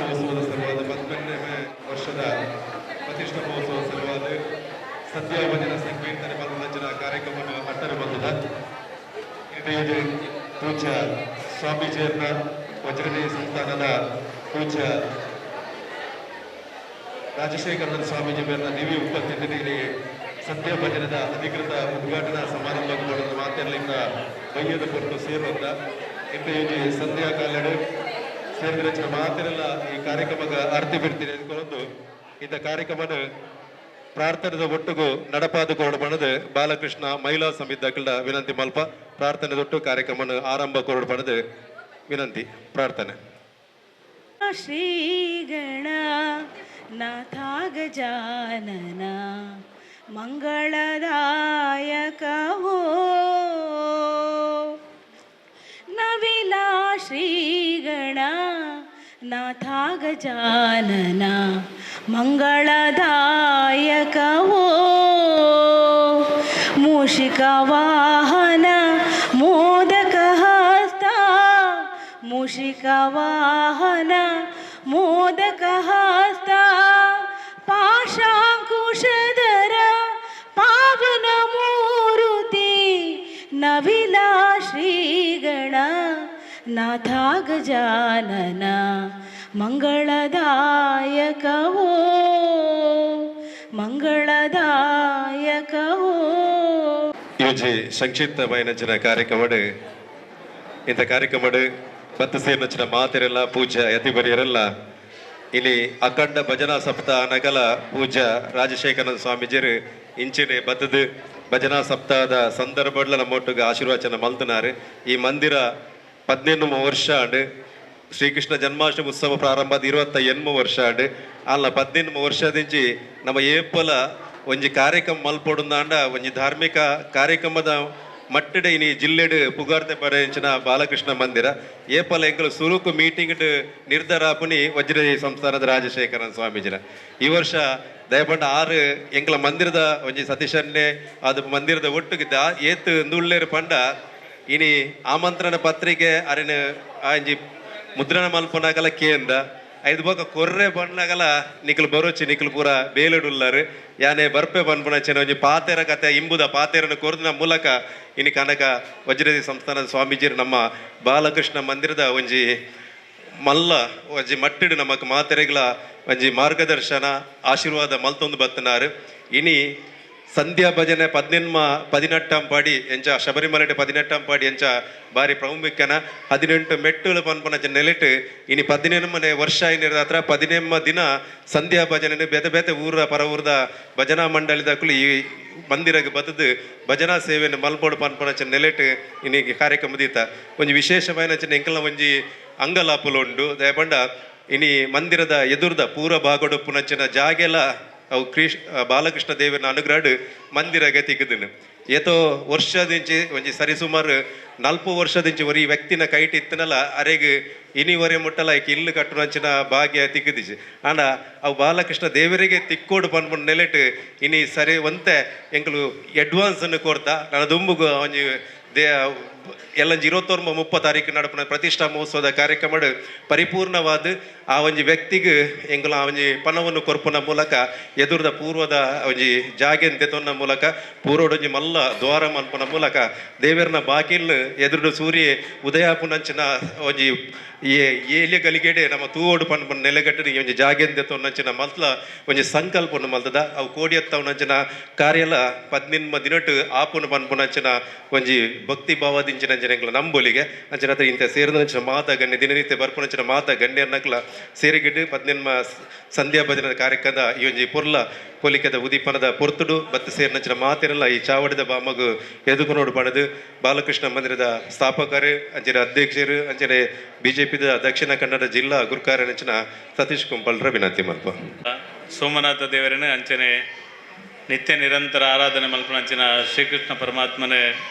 ಮಹೋತ್ಸವದ ಸಲುವಾದ 18ನೇ ವರ್ಷದ ಪ್ರತಿಷ್ಠಾ ಮಹೋತ್ಸವ ಸಲುವಾದ ಸಂಧ್ಯಾ ಭಜನ ಸಂಕೀರ್ತನೆ ಮನೋರಂಜನ ಕಾರ್ಯಕ್ರಮವನ್ನು ಅಟ್ಟರೆ ಬಂದದ ಇದು ಪೂಜ್ಯ ಸ್ವಾಮೀಜಿಯನ್ನ ವಜ್ರದೇವ ಸಂಸ್ಥಾನದ ಪೂಜ್ಯ ರಾಜಶೇಖರನ ಸ್ವಾಮೀಜಿ ಮೇಲಿನ ದಿವ್ಯ ಉಪಸ್ಥಿತಿಯಲ್ಲಿ ಸಂಧ್ಯಾ ಭಜನದ ಅಧಿಕೃತ ಉದ್ಘಾಟನಾ ಸಮಾರಂಭ ಮಾಡಿದ ಮಾತೆಲ್ಲ ಬೈಯದ ಕೊಟ್ಟು ಸೇರುವಂತ ಇಂದು ಸಂಧ್ಯಾ ಕಾಲಡು ಸೇರಿದ ಮಾತೆಲ್ಲ ಈ ಕಾರ್ಯಕ್ರಮದ ಅರ್ತಿ ಬಿಡ್ತೀನಿ ಅಂದ್ಕೊಂಡು ಇಂಥ ಕಾರ್ಯಕ್ರಮನ ಪ್ರಾರ್ಥನೆದ ಒಟ್ಟಿಗೂ ನಡಪಾದ ಕೊರಡು ಪಣದು ಬಾಲಕೃಷ್ಣ ಮಹಿಳಾ ಸಮಿತಿಗಳ ವಿನಂತಿ ಮಲ್ಪ ಪ್ರಾರ್ಥನೆದೊಟ್ಟು ಕಾರ್ಯಕ್ರಮನ ಆರಂಭ ಕೊರಡು ಪಣದು ವಿನಂತಿ ಪ್ರಾರ್ಥನೆ. ಶ್ರೀಗಣ ನಾಥ ಗಜಾನನ ಮಂಗಳದಾಯಕವೋ ನವಿಲ ಶ್ರೀಗಣ ನಾಥ ಗಜಾನನ ಮಂಗಳದಾಯಕವೋ ಮೂಷಿಕ ವಾಹನ ಮೋದಕ ಹಸ್ತ ಮೂಷಿಕ ವಾಹನ ಮೋದಕ ಹಸ್ತ ಪಾಶಾಂಕುಶಧರ ಪಾವನ ಮೂರುತಿ ನವಿಲ ಶ್ರೀಗಣ ನಾಥ ಗಜಾನನ ಮಂಗಳದಾಯಕವೋ ಮಂಗಳದಾಯಕವೋ. ಯೋಜಿ ಸಂಕ್ಷಿಪ್ತ ವೈನಂಚಿನ ಕಾರ್ಯಕ್ರಮಡು ಇಂಥ ಕಾರ್ಯಕ್ರಮಡು ಬತ್ತು ಸೇರಿನಂಚಿನ ಮಾತೆರೆಲ್ಲ ಪೂಜ್ಯ ಯತಿಬರಿಯರೆಲ್ಲ ಇಲ್ಲಿ ಅಖಂಡ ಭಜನಾ ಸಪ್ತಾಹ ನಗಲ ಪೂಜ್ಯ ರಾಜಶೇಖರನ ಸ್ವಾಮೀಜಿಯರು ಇಂಚಿನ ಬತ್ತದು ಭಜನಾ ಸಪ್ತಾಹದ ಸಂದರ್ಭಡ್ಲ ನಮ್ಮೊಟ್ಟಿಗೆ ಆಶೀರ್ವಚನ ಮಲ್ತನಾರು. ಈ ಮಂದಿರ 18 ವರ್ಷ ಆಂಡು ಶ್ರೀಕೃಷ್ಣ ಜನ್ಮಾಷ್ಟಮಿ ಉತ್ಸವ ಪ್ರಾರಂಭದ 28 ವರ್ಷ ಆಂಡು ಅಲ್ಲ 18 ವರ್ಷದಿಂಚಿ ನಮ್ಮ ಏಪಲ ಒಂಜಿ ಕಾರ್ಯಕ್ರಮ ಮಲ್ಪೊಡುಂದಾಂಡ ಒಂಜಿ ಧಾರ್ಮಿಕ ಕಾರ್ಯಕ್ರಮದ ಮಟ್ಟಡೆ ಇನಿ ಜಿಲ್ಲೆಡ್ ಪುಗಾರ್ತೆ ಪಡೆಂಚಿನ ಬಾಲಕೃಷ್ಣ ಮಂದಿರ ಏಪಲ ಎಂಕಲು ಸುರುಕು ಮೀಟಿಂಗ್ ನಿರ್ಧಾರ ಆಪುನಿ ವಜ್ರದೇವಿ ಸಂಸ್ಥಾನದ ರಾಜಶೇಖರನ್ ಸ್ವಾಮೀಜಿನ ಈ ವರ್ಷ ದಯಪಂಡ 6 ಎಂಕಲ ಮಂದಿರದ ಒಂಜಿ ಸತೀಶನ್ನೇ ಅದು ಮಂದಿರದ ಒಟ್ಟಿಗಿದ್ದ ಏತ್ ನುಳ್ಳೇರು ಪಂಡ ಇನಿ ಆಮಂತ್ರಣ ಪತ್ರಿಕೆ ಅರಿನ ಆಂಜಿ ಮುದ್ರಣ ಮಲ್ಪನಾಗಲ ಕೇಂದ್ರ 5 ಬೊಕ ಕೊರ್ರೆ ಬಣ್ಣಗಲ ನಿಖಲು ಬರೋಚಿ ನಿಖಲು ಪೂರ ಬೇಲುಡುಲ್ಲಾರು ಯಾನೆ ಬರ್ಪೆ ಬನ್ಪುನಚ್ಚಿನ ಒಂಜಿ ಪಾತೆರ ಕತೆ ಇಂಬುದ ಪಾತೆರನ್ನು ಕೊರ್ದಿನ ಮೂಲಕ ಇನಿ ಕನಕ ವಜ್ರದೇವಿ ಸಂಸ್ಥಾನದ ಸ್ವಾಮೀಜಿರು ನಮ್ಮ ಬಾಲಕೃಷ್ಣ ಮಂದಿರದ ಒಂಜಿ ಮಲ್ಲ ಒಂಜಿ ಮಟ್ಟಿಡು ನಮಕ್ ಮಾತೆರೆಗಳ ಒಂಜಿ ಮಾರ್ಗದರ್ಶನ ಆಶೀರ್ವಾದ ಮಲ್ತೊಂದು ಬತ್ತನಾರು. ಇನಿ ಸಂಧ್ಯಾ ಭಜನೆ 18 ಪಾಡಿ ಎಂಚ ಶಬರಿಮಲೆ 18 ಪಾಡಿ ಎಂಚ ಬಾರಿ ಪ್ರಾಮುಖ್ಯನ 18 ಮೆಟ್ಟುಲು ಪನ್ಪನ ನೆಲೆಟ್ ಇನಿ 18 ವರ್ಷ ಏನಿರದ ಹತ್ರ 18 ದಿನ ಸಂಧ್ಯಾ ಭಜನೆ ಬೇತೆ ಬೇತೆ ಊರ ಪರ ಊರದ ಭಜನಾ ಮಂಡಳಿದಕ್ಕೂ ಈ ಮಂದಿರಗೆ ಬತ್ತದು ಭಜನಾ ಸೇವೆಯನ್ನು ಮಲ್ಪೋಡು ಪನ್ಪನ ನೆಲೆಟ್ ಇನ್ನೀಗ ಕಾರ್ಯಕ್ರಮದೀತ ಒಂಜಿ ವಿಶೇಷమైన ಎಂಕಲ್ನ ಒಂಜಿ ಅಂಗಲಾಪುಲು ದಯಪಂಡ ಇನಿ ಮಂದಿರದ ಎದುರ್ದ ಪೂರ ಭಾಗಡು ಪುನಚ್ಚಿನ ಜಾಗೆಲ್ಲ ಅವು ಬಾಲಕೃಷ್ಣ ದೇವನ ಅನುಗ್ರಹ ಮಂದಿರಗೆ ತಿಕ್ಕದನು ಏತೋ ವರ್ಷದಿಂಚಿ ಒಂಜಿ ಸರಿಸುಮಾರು 40 ವರ್ಷದಿಂಚಿ ಒರಿ ವ್ಯಕ್ತಿನ ಕೈಟ್ ಇತ್ತನಲ್ಲ ಅರೆಗೆ ಇನಿವರೆ ಮುಟ್ಟಲ ಈಕೆ ಇಲ್ಲು ಕಟ್ಟುನಂಚಿನ ಭಾಗ್ಯ ತಿಕ್ಕದಿಜಿ ಆಂಡ ಅವು ಬಾಲಕೃಷ್ಣ ದೇವರಿಗೆ ತಿಕ್ಕೋಡು ಪನ್ಪುಂಡು ನೆಲೆಟ್ ಇನಿ ಸರಿ ಒಂತೆ ಎಂಕಲು ಅಡ್ವಾನ್ಸ್ ಅನ್ನು ಕೋರ್ತಾ ನನ್ನ ದುಂಬುಗು ಒಂಜಿ ಎಲ್ಲಂಜಿ 29-30 ತಾರೀಕು ನಡಪನ ಪ್ರತಿಷ್ಠಾ ಮಹೋತ್ಸವದ ಕಾರ್ಯಕ್ರಮ ಪರಿಪೂರ್ಣವಾದ ಆ ಒಂಜಿ ವ್ಯಕ್ತಿಗೆ ಎಂಕುಲ ಒಂಜಿ ಪಣವನ್ನು ಕೊರ್ಪುನ ಮೂಲಕ ಎದುರ್ದ ಪೂರ್ವದ ಒಂಜಿ ಜಾಗೆನ್ ತೆತ್ತೊನ್ನ ಮೂಲಕ ಪೂರ್ವಡೊಂಜಿ ಮಲ್ಲ ದ್ವಾರ ಮಲ್ಪನ ಮೂಲಕ ದೇವರನ ಬಾಕಿಲ್ ಎದುರು ಸೂರ್ಯ ಉದಯಾಪುನಂಚಿನ ಒಂಜಿ ಏಲಿಯ ಗಲಿಗೆಡೆ ನಮ್ಮ ತೂವೋಡು ಪನ್ಪನ ನೆಲೆಗಟ್ಟಿನ ಒಂಜಿ ಜಾಗೆನ್ ತೆತ್ತೊನ್ನಂಚಿನ ಮಲ್ತ ಒಂಜಿ ಸಂಕಲ್ಪವನ್ನು ಮಲ್ತದ ಅವು ಕೋಡಿಯತ್ತವನಂಚಿನ ಕಾರ್ಯಲ 18 ದಿನಟ್ಟು ಆಪುನ ಪನ್ಪುನಂಚಿನ ಒಂಜಿ ಭಕ್ತಿ ಭಾವದಿಂಚಿನ ಜನಗಳ ನಂಬೋಲಿಗೆ ಅಂಚಿನ ಹತ್ರ ಇಂಥ ಸೇರಿದಂಚಿನ ಮಾತ ಗಣ್ಯ ದಿನನಿತ್ಯ ಬರ್ಪುನಂಚಿನ ಮಾತ ಗಣ್ಯರ್ನಕ್ಲ ಸೇರಿಗಿಟ್ಟು 18 ಸಂಧ್ಯಾ ಭಜನದ ಕಾರ್ಯಕ್ರಮದ ಈ ಒಂಜಿ ಪುರ್ಲ ಪೊಲಿಕೆದ ಉದೀಪನದ ಪೊರ್ತುಡು ಬತ್ತು ಸೇರಿನಂಚಿನ ಮಾತಿರಲ್ಲ ಈ ಚಾವಡಿದ ಬಾಮಗು ಎದುಗುನೋಡು ಪಡೆದು ಬಾಲಕೃಷ್ಣ ಮಂದಿರದ ಸ್ಥಾಪಕರು ಅಂಚಿನ ಅಧ್ಯಕ್ಷರು ಅಂಚಿನ ಬಿಜೆಪಿದ ದಕ್ಷಿಣ ಕನ್ನಡ ಜಿಲ್ಲಾ ಗುರುಕಾರ್ಯನಂಚಿನ ಸತೀಶ್ ಕುಂಪಲ್ರ ವಿನಂತಿ ಮಲ್ಪ ಸೋಮನಾಥ ದೇವರನ್ನ ಅಂಚನೆ ನಿತ್ಯ ನಿರಂತರ ಆರಾಧನೆ ಮಲ್ಪನಂಚಿನ ಶ್ರೀಕೃಷ್ಣ ಪರಮಾತ್ಮನೇ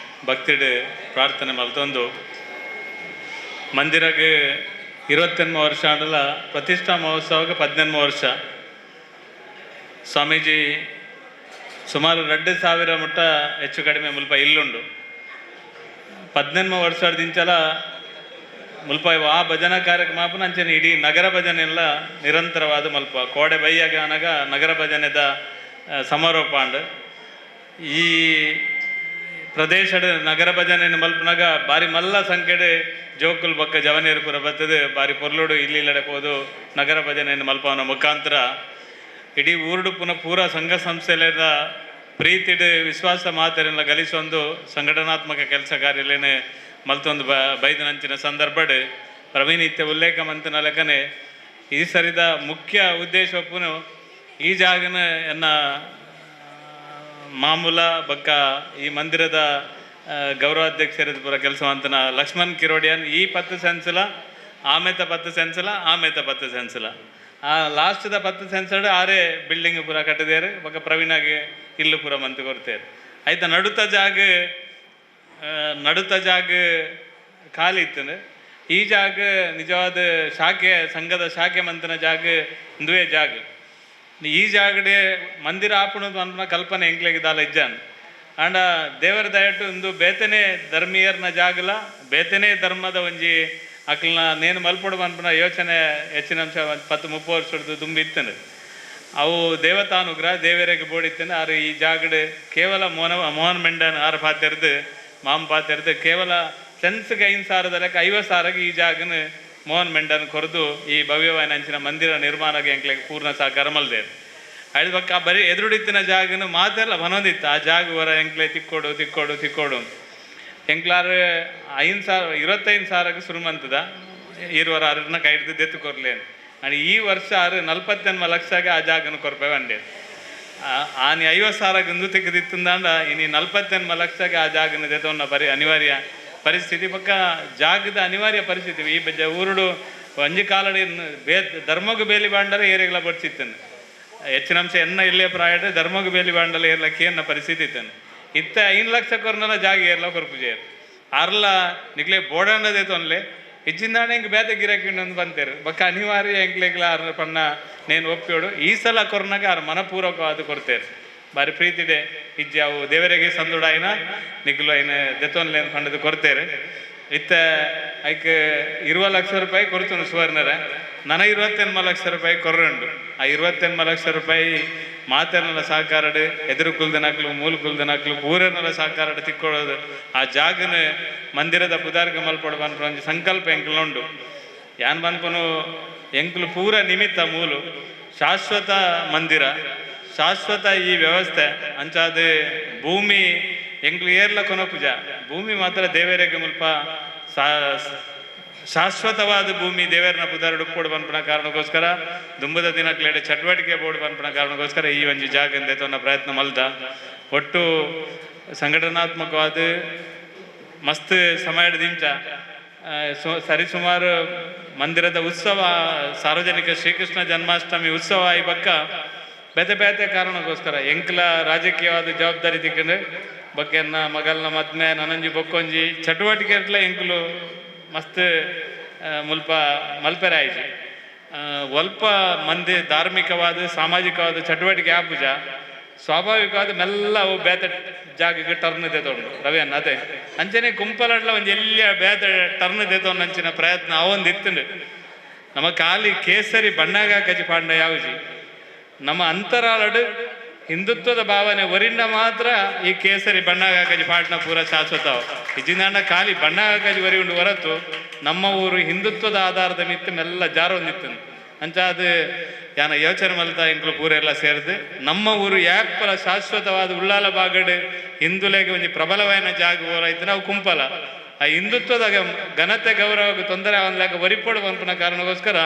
ಭಕ್ತಿಡ್ ಪ್ರಾರ್ಥನೆ ಮಲ್ತೊಂದು ಮಂದಿರಗೆ 28 ವರ್ಷ ಆಡಲ ಪ್ರತಿಷ್ಠಾ ಮಹೋತ್ಸವಕ್ಕೆ 18 ವರ್ಷ ಸ್ವಾಮೀಜಿ ಸುಮಾರು 2,000 ಮುಟ್ಟ ಹೆಚ್ಚು ಕಡಿಮೆ ಮುಲ್ಪ ಇಲ್ಲುಂಡು 18 ವರ್ಷದಿಂಚಲ ಮುಲ್ಪ ಆ ಭಜನಾ ಕಾರ್ಯಕ್ರಮ ಆಪನ ಅಂಚನೆ ಇಡೀ ನಗರ ಭಜನೆ ಎಲ್ಲ ನಿರಂತರವಾದ ಮಲ್ಪ ಕೋಡೆ ಬೈಯಾಗ ಅನಗ ನಗರ ಭಜನೆದ ಸಮಾರೋಪ ಅಂಡ್ ಈ ಪ್ರದೇಶದ ನಗರ ಭಜನೆ ಮಲ್ಪನಾಗ ಬಾರಿ ಮಲ್ಲ ಸಂಖ್ಯೆಡೆ ಜೋಕುಲ್ ಬಕ್ಕ ಜವನೇರು ಪುರ ಬರ್ತದೆ ಬಾರಿ ಪೊರ್ಲೋಡು ಇಲ್ಲಿ ಹೋದು ನಗರ ಭಜನೆ ಮಲ್ಪವನ ಮುಖಾಂತರ ಇಡೀ ಊರುಡು ಪೂರ ಸಂಘ ಸಂಸ್ಥೆಲೆದ ಪ್ರೀತಿಡು ವಿಶ್ವಾಸ ಮಾತೆಲ್ಲ ಗಲಿಸೊಂದು ಸಂಘಟನಾತ್ಮಕ ಕೆಲಸ ಕಾರ್ಯಲೇನೆ ಮಲ್ತೊಂದು ಬೈದನಂಚಿನ ಸಂದರ್ಭಡ್ ಪ್ರವೀಣಿತ್ಯ ಉಲ್ಲೇಖ ಮಂತನ ಲೆಕ್ಕನೆ ಈ ಸರಿದ ಮುಖ್ಯ ಉದ್ದೇಶಪ್ಪನು ಈ ಜಾಗನ ಎನ್ನ ಮಾಮೂಲ ಬಕ್ಕ ಈ ಮಂದಿರದ ಗೌರವಾಧ್ಯಕ್ಷರದ ಪುರ ಕೆಲಸ ಅಂತನ ಲಕ್ಷ್ಮಣ್ ಕಿರೋಡಿಯನ್ ಈ 10 ಸೆನ್ಸಲ ಆಮೇತ 10 ಸೆನ್ಸಲ ಆಮೇತ 10 ಸೆನ್ಸಲ ಆ ಲಾಸ್ಟ್ದ 10 ಸೆನ್ಸಡ್ ಆರೇ ಬಿಲ್ಡಿಂಗ್ ಪೂರ ಕಟ್ಟಿದೇರು ಬಕ್ಕ ಪ್ರವೀಣಾಗೆ ಇಲ್ಲು ಪೂರ ಮಂತ್ ಕೊಡ್ತೇರು ಆಯ್ತಾ ನಡುತ್ತ ಜಾಗ ಖಾಲಿ ಇತ್ತು ಈ ಜಾಗ ನಿಜವಾದ ಶಾಖೆ ಸಂಘದ ಶಾಖೆ ಮಂತನ ಜಾಗ ದುವೆ ಜಾಗ ಈ ಜಾಗಡೆ ಮಂದಿರ ಆಪಣದು ಅಂತ ಕಲ್ಪನೆ ಎಂಕ್ಲೆಗೆ ದಾಲ ಇಜ್ಜಾನ್ ಆಂಡ ದೇವರ ದಯಟು ಇಂದು ಬೇತನೆ ಧರ್ಮೀಯರ್ನ ಜಾಗಲ ಬೇತನೆ ಧರ್ಮದ ಒಂಜಿ ಅಕ್ಲನ ನೇನು ಮಲ್ಪಡು ಅನ್ಪನ ಯೋಚನೆ ಹೆಚ್ಚಿನ ಅಂಶ 10-30 ವರ್ಷದ್ದು ತುಂಬಿ ಇತ್ತನು ಅವು ದೇವತಾನುಗ್ರಹ ದೇವರಿಗೆ ಬೋಡಿತ್ತೇನೆ ಆರು ಈ ಜಾಗಡೆ ಕೇವಲ ಮೋಹನ್ ಮೆಂಡನ್ ಆರು ಪಾತ್ಯರ್ದು ಮಾಮ ಪಾತ್ಯರ್ದು ಕೇವಲ ಸೆನ್ಸ್ಗೆ 5,000 ಲೆಕ್ಕ 50,000ಗೆ ಈ ಜಾಗನ ಮೋಹನ್ ಮೆಂಡನ್ ಕೊರದು ಈ ಭವ್ಯವಾದ ಅಂಚಿನ ಮಂದಿರ ನಿರ್ಮಾಣಕ್ಕೆ ಎಂಕ್ಲೆಗೆ ಪೂರ್ಣ ಸಹಕಾರ ಮಲ್ದೇರು ಅದ್ರ ಪಕ್ಕ ಬರೀ ಎದುರುಡಿತ್ತಿನ ಜಾಗನ ಮಾತೆಲ್ಲ ಬನೊಂದಿತ್ತು ಆ ಜಾಗ ಹೊರ ಎಂಕ್ಲೆ ತಿಕ್ಕೋಡು ಎಂಕ್ಲಾರು 25,000ಗೆ ಶುರುಮಂತದ ಇರುವರ ಅರ್ನ ಕೈ ಹಿಡಿದು ದೆತ್ತು ಕೊರ್ಲೇನು ಅಂಡ್ ಈ ವರ್ಷ 48 ಲಕ್ಷಗೆ ಆ ಜಾಗನ ಕೊರ್ಪೆ ಬಂಡೆ ಆನಿ 50,000ಗೆ ಇಂದು ತೆಗೆದಿತ್ತಂದಾಂಡ ಇನ್ನು 48 ಲಕ್ಷಗೆ ಆ ಜಾಗನ ದೆತ್ತವನ್ನ ಅನಿವಾರ್ಯ ಪರಿಸ್ಥಿತಿ ಪಕ್ಕ ಜಾಗದ ಅನಿವಾರ್ಯ ಪರಿಸ್ಥಿತಿ ಈ ಊರುಡು ಒಂಜಿ ಕಾಲಡಿ ಧರ್ಮಗು ಬೇಲಿ ಬಾಂಡರೆ ಏರಿಗಳ ಬಡ್ಸಿತ್ತನು ಹೆಚ್ಚಿನ ಅಂಶ ಎನ್ನ ಇಲ್ಲೇ ಪ್ರಾಯಡ್ ಧರ್ಮಗು ಬೇಲಿ ಬಾಂಡಲ ಏರ್ಲಕ್ಕೆ ಏನ ಪರಿಸ್ಥಿತಿ ಇತ್ತನು ಇತ್ತ 5 ಲಕ್ಷ ಕೊರ್ನಲ ಜಾಗ ಏರ್ಲ ಕೊರ್ಪುಜೇರು ಆರ್ಲ ನಿಕ್ಲೆ ಬೋಡಂಡದೇ ತೊನ್ಲೆ ಹೆಚ್ಚಿಂದಾಣ ಹಿಂಗೆ ಬೇತೆ ಗಿರಾಕಿಂಡು ಬಂತೇರು ಬಕ್ಕ ಅನಿವಾರ್ಯ ಎಂಕ್ಲೆಗ್ಲ ಆರ ಪಣ್ಣ ನೇನು ಒಪ್ಪಿಯೋಡು ಈ ಸಲ ಕೊರ್ನಾಗ ಆರು ಮನಪೂರ್ವಕವಾದ ಕೊಡ್ತೇರು ಬಾರಿ ಪ್ರೀತಿದೆ ಇಜ್ಜಿ ಅವು ದೇವರಿಗೆ ಸಂದುಡಾಯಿನ ನಿಗ್ಲು ಐನ ದೆತ್ತೊನ್ಲೆ ಪಂಡದು ಕೊಡ್ತೇರು ಇತ್ತ ಐಕ್ 20 ಲಕ್ಷ ರೂಪಾಯಿ ಕೊಡ್ತು ಸುವರ್ಣರ ನನ 28 ಲಕ್ಷ ರೂಪಾಯಿ ಕೊರ್ರಂಡು ಆ 28 ಲಕ್ಷ ರೂಪಾಯಿ ಮಾತೆರ್ನಲ ಸಹಕಾರಡು ಎದುರು ಕುಲ್ದನಕ್ಲು ಮೂಲ ಕುಲ್ದನಕ್ಲು ಪೂರನಲ ಸಹಕಾರಡು ತಿಕ್ಕೊಳ್ಳೋದು ಆ ಜಾಗನ ಮಂದಿರದ ಪುದಾರ್ಗ ಮಲ್ಪಡು ಬನ್ಪು ಒಂಜಿ ಸಂಕಲ್ಪ ಎಂಕ್ಲುಂಡು ಯಾನ್ ಬನ್ಪನು ಎಂಕ್ಲು ಪೂರ ನಿಮಿತ್ತ ಮೂಲು ಶಾಶ್ವತ ಮಂದಿರ ಶಾಶ್ವತ ಈ ವ್ಯವಸ್ಥೆ ಅಂಚಾದ ಭೂಮಿ ಎಂಕ್ಲು ಏರ್ಲ ಕೊನಪುಜ ಭೂಮಿ ಮಾತ್ರ ದೇವರಿಗೆ ಮುಲ್ಪ ಶಾಶ್ವತವಾದ ಭೂಮಿ ದೇವರನ್ನ ಪುದಾರ್ಡು ಕೊಡು ಬನ್ಪನ ಕಾರಣಕ್ಕೋಸ್ಕರ ದುಂಬದ ದಿನಕ್ಲೆಡೆ ಚಟುವಟಿಕೆ ಬೋರ್ಡು ಬನ್ಪನ ಕಾರಣಕ್ಕೋಸ್ಕರ ಈ ಒಂಜಿ ಜಾಗ ತನ್ನ ಪ್ರಯತ್ನ ಮಲ್ದ ಒಟ್ಟು ಸಂಘಟನಾತ್ಮಕವಾದ ಮಸ್ತ್ ಸಮಯದ ದಿಂಚ ಸರಿಸುಮಾರು ಮಂದಿರದ ಉತ್ಸವ ಸಾರ್ವಜನಿಕ ಶ್ರೀಕೃಷ್ಣ ಜನ್ಮಾಷ್ಟಮಿ ಉತ್ಸವ ಈ ಬಕ್ಕ ಬೇತೆ ಕಾರಣಕ್ಕೋಸ್ಕರ ಎಂಕ್ಲ ರಾಜಕೀಯವಾದ ಜವಾಬ್ದಾರಿ ತಿಕ್ಕೊಂಡು ಬಕ್ಕೆನ್ನ ಮಗಲ್ನ ಮದ್ಮೆ ನನಂಜಿ ಬೊಕ್ಕೊಂಜಿ ಚಟುವಟಿಕೆ ಎಂಕ್ಲು ಮಸ್ತ್ ಮುಲ್ಪ ಮಲ್ಪೆರೆ ಆಯ್ತು ಒಲ್ಪ ಮಂದಿ ಧಾರ್ಮಿಕವಾದ ಸಾಮಾಜಿಕವಾದ ಚಟುವಟಿಕೆ ಆಪುಜ ಸ್ವಾಭಾವಿಕವಾದ ಮೆಲ್ಲ ಅವು ಬೇತೆ ಜಾಗಕ್ಕೆ ಟರ್ನ್ ದೇತೊಂಡು ರವಿಯನ್ನ ಅದೇ ಅಂಚನೆ ಕುಂಪಲಡ್ಲ ಒಂದು ಎಲ್ಲಿಯ ಬೇತೆ ಟರ್ನ್ ದೇತೊಂಡು ಅಂಚಿನ ಪ್ರಯತ್ನ ಅವೊಂದು ಇತ್ತಂಡು ನಮ್ಮ ಖಾಲಿ ಕೇಸರಿ ಬಣ್ಣಾಗ ಕಜಿ ಪಾಂಡ ಯಾವುಜಿ ನಮ್ಮ ಅಂತರಾಳಡು ಹಿಂದುತ್ವದ ಭಾವನೆ ಒರಿಂದ ಮಾತ್ರ ಈ ಕೇಸರಿ ಬಣ್ಣಾಗಜಿ ಪಾಟ್ನ ಪೂರ ಶಾಶ್ವತವ ಇಜಿಂದಾಂಡ ಖಾಲಿ ಬಣ್ಣಾಗಜಿ ವರಿ ಉಂಡು ಹೊರತು ನಮ್ಮ ಊರು ಹಿಂದುತ್ವದ ಆಧಾರದ ಮಿತ್ತು ಮೆಲ್ಲ ಜಾರೊಂದಿತ್ತು ಅಂಚಾದ ಯಾನ ಯೋಚನೆ ಮಲ್ತ ಇಂಕ್ಲು ಪೂರ ಎಲ್ಲ ಸೇರಿದು ನಮ್ಮ ಊರು ಯಾಪಲ ಶಾಶ್ವತವಾದ ಉಳ್ಳಾಲ ಬಾಗಡು ಹಿಂದುಲೆಗೆ ಒಂದು ಪ್ರಬಲವಾದ ಜಾಗ ಹೋರಾಯ್ತು ನಾವು ಕುಂಪಲ ಆ ಹಿಂದುತ್ವದ ಘನತೆ ಗೌರವಕ್ಕೆ ತೊಂದರೆ ಅವನ್ಲಾಗ ವರಿಪೋಡು ಪಂಪನ ಕಾರಣಕ್ಕೋಸ್ಕರ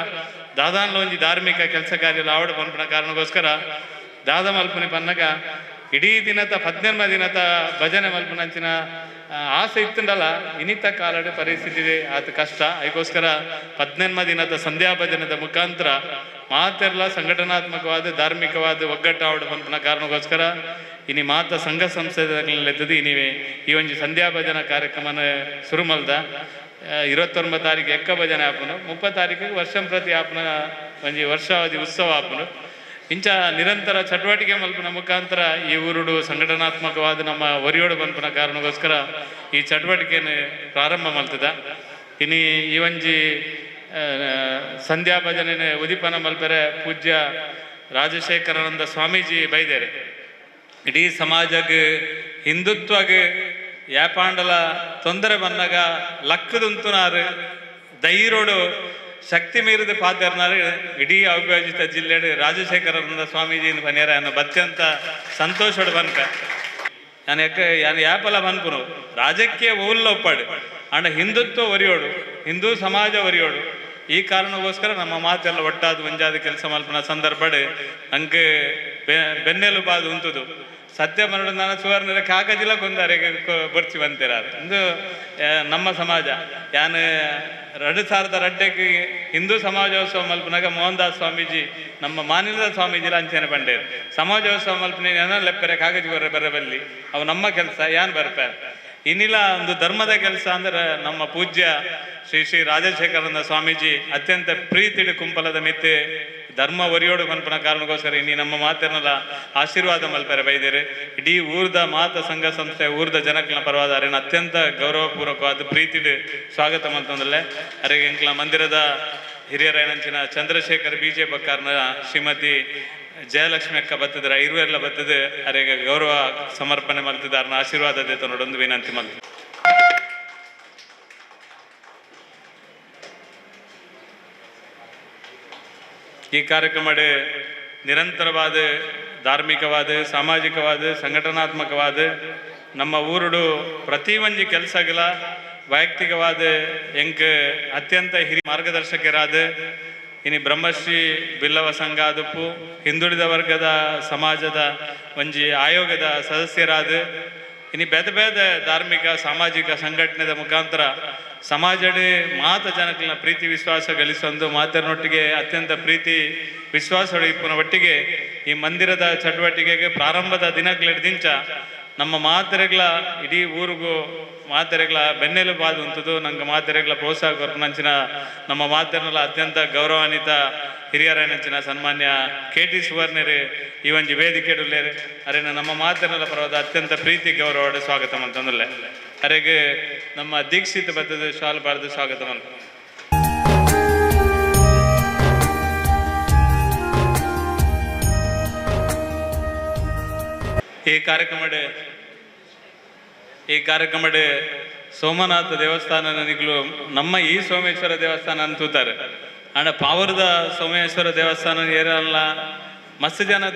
ದಾದಾನ್ಲ ಒಂಜಿ ಧಾರ್ಮಿಕ ಕೆಲಸ ಕಾರ್ಯ ಆವಡು ಪಂಪನ ಕಾರಣಕ್ಕೋಸ್ಕರ ದಾದ ಮಲ್ಪನಿ ಪನ್ನಗ ಇಡೀ ದಿನದ 18 ದಿನದ ಭಜನೆ ಮಲ್ಪನಂಚಿನ ಆಸೆ ಇತ್ತಂಡಲ್ಲ ಇನಿತ ಕಾಲದ ಪರಿಸ್ಥಿತಿ ಆತ ಕಷ್ಟ ಅದಕ್ಕೋಸ್ಕರ 18 ದಿನದ ಸಂಧ್ಯಾ ಭಜನದ ಮುಖಾಂತರ ಮಾತೆಲ್ಲ ಸಂಘಟನಾತ್ಮಕವಾದ ಧಾರ್ಮಿಕವಾದ ಒಗ್ಗಟ್ಟಾವಡು ಪಂಪನ ಕಾರಣಕ್ಕೋಸ್ಕರ ಇನಿ ಮಾತ ಸಂಘ ಸಂಸ್ಥೆಗಳೆತ್ತದು ಇನಿವೆ ಈ ಒಂಜಿ ಸಂಧ್ಯಾ ಭಜನ ಕಾರ್ಯಕ್ರಮನ ಶುರು ಮಲ್ದ 29 ತಾರೀಕು ಎಕ್ಕ ಭಜನೆ ಆಪನು 30 ತಾರೀಕಿಗೆ ವರ್ಷಂ ಪ್ರತಿ ಆಪನ ಒಂಜಿ ವರ್ಷಾವಧಿ ಉತ್ಸವ ಆಪನು ಇಂಚ ನಿರಂತರ ಚಟುವಟಿಕೆ ಮಲ್ಪನ ಮುಖಾಂತರ ಈ ಊರುಡು ಸಂಘಟನಾತ್ಮಕವಾದ ನಮ್ಮ ಒರಿಯೋಡು ಮಲ್ಪನ ಕಾರಣಕ್ಕೋಸ್ಕರ ಈ ಚಟುವಟಿಕೆಯನ್ನು ಪ್ರಾರಂಭ ಮಲ್ತದ ಇನಿ ಈ ಒಂಜಿ ಸಂಧ್ಯಾ ಭಜನೆ ಉದಿಪನ ಮಲ್ಪೆರೆ ಪೂಜ್ಯ ರಾಜಶೇಖರಾನಂದ ಸ್ವಾಮೀಜಿ ಬೈದೇರೆ ಇಡೀ ಸಮಾಜಗೆ ಹಿಂದುತ್ವಗೆ ಯಾಪಾಂಡಲ ತೊಂದರೆ ಬಂದಾಗ ಲಕ್ಕದುಂತುನಾರು ಧೈರ್ಯೋಡು ಶಕ್ತಿ ಮೀರಿದ ಪಾತ್ರನಾರು ಇಡೀ ಅವಿಭಜಿತ ಜಿಲ್ಲೆಡು ರಾಜಶೇಖರಾನಂದ ಸ್ವಾಮೀಜಿ ಬನ್ಯಾರ ಅನ್ನೋ ಅತ್ಯಂತ ಸಂತೋಷಡು ಬನ್ಪೆ ನಾನು ಯಾಪಲ ಬನ್ಪುನು ರಾಜಕೀಯ ಒಪ್ಪಡು ಅಂಡ ಹಿಂದುತ್ವ ಒರಿಯೋಡು ಹಿಂದೂ ಸಮಾಜ ಒರಿಯೋಡು ಈ ಕಾರಣಕ್ಕೋಸ್ಕರ ನಮ್ಮ ಮಾತೆಲ್ಲ ಒಟ್ಟಾದ ಒಂಜಾದ ಕೆಲಸ ಮಲ್ಪನ ಸಂದರ್ಭಡ್ ನಂಗೆ ಬೆನ್ನೆಲುಬಾದು ಉಂಟುದು ಸತ್ಯ ಮರಣ ನಾನು ಸುವರ್ಣರ ಕಾಗಜಿಲ ಕೊಂದಾರೆಗೆ ಬರ್ಚಿ ಬಂತೀರ ಇದು ನಮ್ಮ ಸಮಾಜ ಯಾನು 2002 ಹಿಂದೂ ಸಮಾಜೋತ್ಸವ ಮಲ್ಪನಾಗ ಮೋಹನ್ ದಾಸ್ ಸ್ವಾಮೀಜಿ ನಮ್ಮ ಮಾನಿಂದ ಸ್ವಾಮೀಜಿಲ ಅಂಚನೆ ಬಂಡೇರು ಸಮಾಜೋತ್ಸವ ಮಲ್ಪನೆ ಲೆಪ್ಪರೆ ಕಾಗಜಿ ಬರಬಲ್ಲಿ ಅವು ನಮ್ಮ ಕೆಲಸ ಯಾನ್ ಬರ್ಪೆ ಇನ್ನಿಲ್ಲ ಒಂದು ಧರ್ಮದ ಕೆಲಸ ಅಂದ್ರೆ ನಮ್ಮ ಪೂಜ್ಯ ಶ್ರೀ ಶ್ರೀ ರಾಜಶೇಖರಾನಂದ ಸ್ವಾಮೀಜಿ ಅತ್ಯಂತ ಪ್ರೀತಿಡು ಕುಂಪಲದ ಮಿತ್ತೆ ಧರ್ಮ ಒರಿಯೋಡು ಮಲ್ಪನ ಕಾರಣಕ್ಕೋಸ್ಕರ ಇನ್ನಿ ನಮ್ಮ ಮಾತನ್ನೆಲ್ಲ ಆಶೀರ್ವಾದ ಮಲ್ಪರೆ ಬೈದೇರೆ ಇಡೀ ಊರ್ದ ಮಾತ ಸಂಘ ಸಂಸ್ಥೆ ಊರ್ದ ಜನಕ್ಲ ಪರವಾದ ಅರೇನು ಅತ್ಯಂತ ಗೌರವಪೂರ್ವಕವಾದ ಪ್ರೀತಿಡು ಸ್ವಾಗತ ಮಲ್ತಂದಲ್ಲೇ ಅರೆಗೆ ಎಂಕ್ಲ ಮಂದಿರದ ಹಿರಿಯರ ಏನಂಚಿನ ಚಂದ್ರಶೇಖರ್ ಬಿಜೆ ಬಕ್ಕಾರ್ನ ಶ್ರೀಮತಿ ಜಯಲಕ್ಷ್ಮಿ ಅಕ್ಕ ಬತ್ತದ್ರ ಇರುವೆಲ್ಲ ಬತ್ತದ ಅರೆಗೆ ಗೌರವ ಸಮರ್ಪಣೆ ಮಲ್ತಿದಾರನ ಆಶೀರ್ವಾದ ದೇತ ನೋಡೊಂದು ವಿನಂತಿ ಮಲ್ತ ಈ ಕಾರ್ಯಕ್ರಮ ನಿರಂತರವಾದ ಧಾರ್ಮಿಕವಾದ ಸಾಮಾಜಿಕವಾದ ಸಂಘಟನಾತ್ಮಕವಾದ ನಮ್ಮ ಊರುಡು ಪ್ರತಿ ಒಂಜಿ ಕೆಲಸಗಳ ವೈಯಕ್ತಿಕವಾದ ಎಂಕ್ ಅತ್ಯಂತ ಹಿರಿಯ ಮಾರ್ಗದರ್ಶಕರಾದ ಇನಿ ಬ್ರಹ್ಮಶ್ರೀ ಬಿಲ್ಲವ ಸಂಘ ಆದಪ್ಪು ಹಿಂದುಳಿದ ವರ್ಗದ ಸಮಾಜದ ಒಂಜಿ ಆಯೋಗದ ಸದಸ್ಯರಾದ ಇನಿ ಬೇದ ಧಾರ್ಮಿಕ ಸಾಮಾಜಿಕ ಸಂಘಟನೆದ ಮುಖಾಂತರ ಸಮಾಜಡೆ ಮಾತ ಜನಕಲ್ನ ಪ್ರೀತಿ ವಿಶ್ವಾಸ ಗಳಿಸೊಂದು ಮಾತರನೊಟ್ಟಿಗೆ ಅತ್ಯಂತ ಪ್ರೀತಿ ವಿಶ್ವಾಸ ಇಪ್ಪನ ಒಟ್ಟಿಗೆ ಈ ಮಂದಿರದ ಚಟುವಟಿಕೆಗೆ ಪ್ರಾರಂಭದ ದಿನಗಳಿಂಚ ನಮ್ಮ ಮಾತೆರೆಗಳ ಇಡೀ ಊರಿಗೂ ಮಾತೆರೆಗಳ ಬೆನ್ನೆಲುಬಾದು ಉಂಟದು ನಂಗೆ ಮಾತೆರೆಗಳ ಪ್ರೋತ್ಸಾಹ ಕೊರಪನಂಚಿನ ನಮ್ಮ ಮಾತೆರನೆಲ್ಲ ಅತ್ಯಂತ ಗೌರವಾನ್ವಿತ ಹಿರಿಯರನಂಚಿನ ಸನ್ಮಾನ್ಯ KT ಸುವರ್ಣರು ಈ ಒಂಜಿ ವೇದಿಕೆಡುಲ್ಲೇರು ಅರೇನ ನಮ್ಮ ಮಾತೆರನೆಲ್ಲ ಪರವಾದ ಅತ್ಯಂತ ಪ್ರೀತಿ ಗೌರವದ ಸ್ವಾಗತ ಅಂತಂದಲ್ಲೇ ಅರೆಗೆ ನಮ್ಮ ದೀಕ್ಷಿತ ಬದ್ದದ ಶಾಲ್ ಬಾರ್ದು ಸ್ವಾಗತ ಅಂತ ಈ ಕಾರ್ಯಕ್ರಮ ಸೋಮನಾಥ ದೇವಸ್ಥಾನ ನಿಗಲು ನಮ್ಮ ಈ ಸೋಮೇಶ್ವರ ದೇವಸ್ಥಾನ ಅಂತೂತಾರೆ ಅಂಡ ಪಾವರದ ಸೋಮೇಶ್ವರ ದೇವಸ್ಥಾನ ಏರಲ್ಲ ಮಸ್ತ್ ಜನ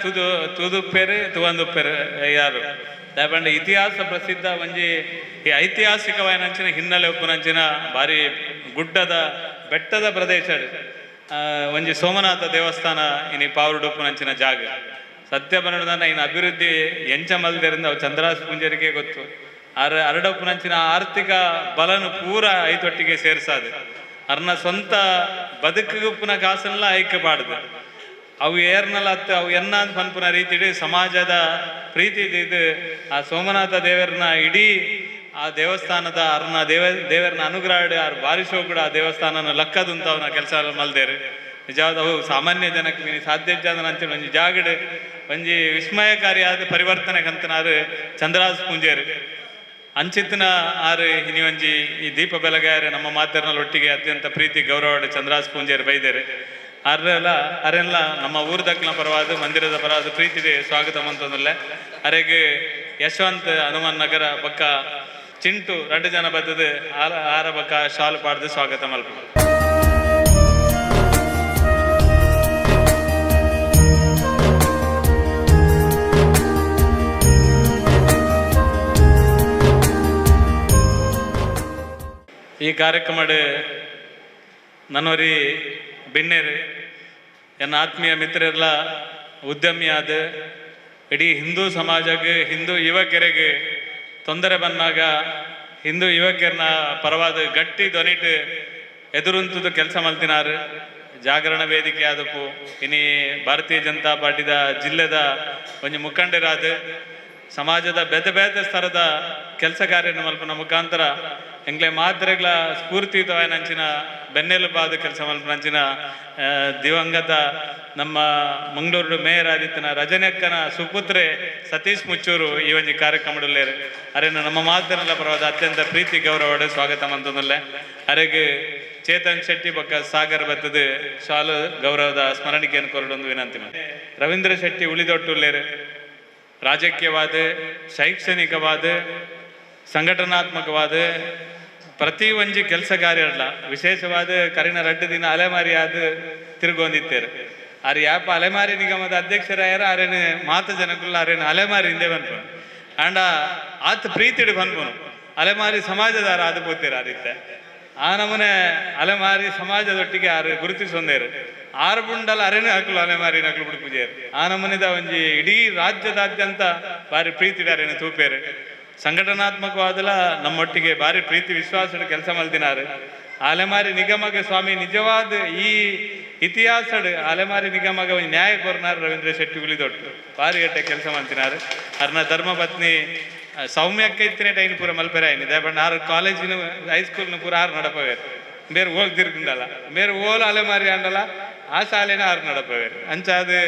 ತೂದುಪ್ಪೇರೆ ತುವಂದುಪ್ಪೇರೆ ಯಾರು ದಾಯಪಂಡ ಇತಿಹಾಸ ಪ್ರಸಿದ್ಧ ಒಂಜಿ ಈ ಐತಿಹಾಸಿಕವಾಯಿನಂಚಿನ ಹಿನ್ನೆಲೆ ಉಪ್ಪುನಂಚಿನ ಭಾರಿ ಗುಡ್ಡದ ಬೆಟ್ಟದ ಪ್ರದೇಶ ಒಂಜಿ ಸೋಮನಾಥ ದೇವಸ್ಥಾನ ಇನಿ ಪಾವರುಡು ಉಪ್ಪುನಂಚಿನ ಜಾಗ ಸತ್ಯ ಬನ್ನಡದನ್ನ ಇನ್ನು ಅಭಿವೃದ್ಧಿ ಎಂಚ ಮಲ್ದರಿಂದ ಅವು ಚಂದ್ರಾಸ ಪುಂಜರಿಗೆ ಗೊತ್ತು ಅರಡಪ್ಪುನಂಚಿನ ಆರ್ಥಿಕ ಬಲನು ಪೂರ ಐತೊಟ್ಟಿಗೆ ಸೇರಿಸಾದು ಅರ್ನ ಸ್ವಂತ ಬದುಕುಪ್ಪುನ ಕಾಸನ್ನೆಲ್ಲ ಐಕ್ಯಪಾಡ್ದು ಅವು ಏರ್ನಲ್ಲ ಅವು ಎನ್ನ ಅಂತ ಪನ್ಪುನ ರೀತಿ ಸಮಾಜದ ಪ್ರೀತಿ ಇದು ಆ ಸೋಮನಾಥ ದೇವರನ್ನ ಇಡೀ ಆ ದೇವಸ್ಥಾನದ ಅರ್ನ ದೇವರನ್ನ ಅನುಗ್ರಹ ಅವ್ರು ಬಾರಿಸೋ ಕೂಡ ಆ ದೇವಸ್ಥಾನನ ಲಕ್ಕದಂತ ಅವನ ಕೆಲಸ ಮಲ್ದೇರು ನಿಜವಾದ ಅವು ಸಾಮಾನ್ಯ ಜನಕ್ಕೆ ಸಾಧ್ಯ ಅಂತೇಳಿ ಒಂಜಿ ಜಾಗಡ್ ಒಂಜಿ ವಿಸ್ಮಯಕಾರಿಯಾದ ಪರಿವರ್ತನೆ ಕಂತನಾರು ಚಂದ್ರಾಸ್ ಪೂಂಜೇರು ಅಂಚಿತ್ತಿನ ಆರು ಇನಿ ಒಂಜಿ ಈ ದೀಪ ಬೆಳಗಾಯರು ನಮ್ಮ ಮಾತರ್ನಲ್ಲಿ ಒಟ್ಟಿಗೆ ಅತ್ಯಂತ ಪ್ರೀತಿ ಗೌರವ ಚಂದ್ರಾಸ್ ಪೂಂಜೇರು ಬೈದೇರು ಅರೆಲ್ಲ ನಮ್ಮ ಊರ್ದಕ್ಲ ಪರವಾದ ಮಂದಿರದ ಪರವಾದ ಪ್ರೀತಿಗೆ ಸ್ವಾಗತ ಅಂತಂದಲ್ಲೇ ಅರೆಗೆ ಯಶವಂತ್ ಹನುಮಾನ್ ನಗರ ಬಕ್ಕ ಚಿಂಟು 2 ಜನ ಬದ್ದದು ಆರ ಬಕ್ಕ ಶಾಲು ಪಾಡ್ದು ಸ್ವಾಗತ ಮಲ್ಪ ಈ ಕಾರ್ಯಕ್ರಮ ನನ್ನವರಿ ಬಿನ್ನೇರು ಎನ್ನ ಆತ್ಮೀಯ ಮಿತ್ರರೆಲ್ಲ ಉದ್ಯಮಿ ಆದ ಇಡೀ ಹಿಂದೂ ಸಮಾಜಕ್ಕೆ ಹಿಂದೂ ಯುವಕರಿಗೆ ತೊಂದರೆ ಬಂದಾಗ ಹಿಂದೂ ಯುವಕರನ್ನ ಪರವಾದ ಗಟ್ಟಿ ಧ್ವನಿಟ್ ಎದುರುಂತದ್ದು ಕೆಲಸ ಮಲ್ತಿನಾರು ಜಾಗರಣ ವೇದಿಕೆ ಆದಪ್ಪು ಇನಿ ಭಾರತೀಯ ಜನತಾ ಪಾರ್ಟಿದ ಜಿಲ್ಲೆದ ಒಂಜಿ ಮುಖಂಡರಾದ ಸಮಾಜದ ಬೇತೆ ಬೇತೆ ಸ್ತರದ ಕೆಲಸ ಕಾರ್ಯನ ಮಲ್ಪನ ಮುಖಾಂತರ ಎಂಗ್ಲೆ ಮಾತ್ರೆಗಳ ಸ್ಫೂರ್ತಿಯುತವಾಯಿನಂಚಿನ ಬೆನ್ನೆಲುಬಾದ ಕೆಲಸ ಮಲ್ಪನಂಚಿನ ದಿವಂಗತ ನಮ್ಮ ಮಂಗಳೂರು ಮೇಯರ್ ಆದಿತ್ಯನ ರಜನಿಯಕ್ಕನ ಸುಪುತ್ರೆ ಸತೀಶ್ ಮುಚ್ಚೂರು ಈ ಒಂದು ಕಾರ್ಯಕ್ರಮದಲ್ಲೇರು ಅರೇನು ನಮ್ಮ ಮಾತನೆಲ್ಲ ಪರವಾದ ಅತ್ಯಂತ ಪ್ರೀತಿ ಗೌರವಡೆ ಸ್ವಾಗತ ಮಂತನಲ್ಲೇ ಅರೆಗೆ ಚೇತನ್ ಶೆಟ್ಟಿ ಬಕ್ಕ ಸಾಗರ್ ಬತ್ತದ ಶಾಲು ಗೌರವದ ಸ್ಮರಣಿಕೆಯನ್ನು ಕೊರಡೊಂದು ವಿನಂತಿ ಮಾಡಿ ರವೀಂದ್ರ ಶೆಟ್ಟಿ ಉಳಿದೊಟ್ಟುಲ್ಲೇರು ರಾಜಕೀಯವಾದ ಶೈಕ್ಷಣಿಕವಾದ ಸಂಘಟನಾತ್ಮಕವಾದ ಪ್ರತಿ ಒಂಜಿ ಕೆಲಸ ಕಾರ್ಯ ಅಲ್ಲ ವಿಶೇಷವಾದ ಕರಿನ ರಡ್ಡು ದಿನ ಅಲೆಮಾರಿಯಾದ ತಿರುಗೊಂದಿತ್ತೇರು ಆರು ಯಾಪ ಅಲೆಮಾರಿ ನಿಗಮದ ಅಧ್ಯಕ್ಷರಾಯರ ಆರೇನು ಮಾತು ಜನಕ್ಕಲ್ಲ ಆರೇನು ಅಲೆಮಾರಿ ಹಿಂದೆ ಬಂದ್ಪನು ಆಂಡ ಆತ ಪ್ರೀತಿಡು ಬಂದ್ಪನು ಅಲೆಮಾರಿ ಸಮಾಜದಾರ ಆದ ಪೋತೀರ ಆದಿತ್ತೆ ಆ ನಮೂನೆ ಅಲೆಮಾರಿ ಸಮಾಜದೊಟ್ಟಿಗೆ ಆರು ಗುರುತಿಸೊಂದೇರು ಆರು ಬುಂಡಲ ಅರೆನೇ ಹಾಕಲು ಅಲೆಮಾರಿ ನಕಲು ಬಿಡುಪುಜೇರು ಆ ನಮೂನಿದ ಒಂಜಿ ಇಡೀ ರಾಜ್ಯದಾದ್ಯಂತ ಬಾರಿ ಪ್ರೀತಿಡಾರೇನು ತೂಪೇರು ಸಂಘಟನಾತ್ಮಕವಾದಲ ನಮ್ಮೊಟ್ಟಿಗೆ ಭಾರಿ ಪ್ರೀತಿ ವಿಶ್ವಾಸದ ಕೆಲಸ ಮಲ್ತಿನಾರು ಅಲೆಮಾರಿ ನಿಗಮಗೆ ಸ್ವಾಮಿ ನಿಜವಾದ ಈ ಇತಿಹಾಸಡ್ ಅಲೆಮಾರಿ ನಿಗಮಗೆ ಒಂದು ನ್ಯಾಯ ಕೋರ್ನಾರು ರವೀಂದ್ರ ಶೆಟ್ಟಿ ಉಳಿದೊಟ್ಟು ಭಾರಿ ಗಟ್ಟೆ ಕೆಲಸ ಮಾಡ್ತಿನಾರು ಅರ್ನ ಧರ್ಮಪತ್ನಿ ಸೌಮ್ಯಕ್ಕೆ ಇತ್ತಿನ ಟೈನ್ ಪೂರ ಮಲ್ಪೆರೆ ಆಯ್ನಿದೆ ಬಟ್ ಆರು ಕಾಲೇಜಿನ ಹೈಸ್ಕೂಲ್ನ ಪೂರ ಆರು ನಡಪವೇರು ಬೇರೆ ಹೋಗಿ ತಿರ್ಗಿಂಡಲ್ಲ ಬೇರೆ ಓಲು ಅಲೆಮಾರಿ ಅಂಡಲ್ಲ ಆ ಶಾಲೆನ ಆರು ನಡಪವೇರು ಅಂಚಾದು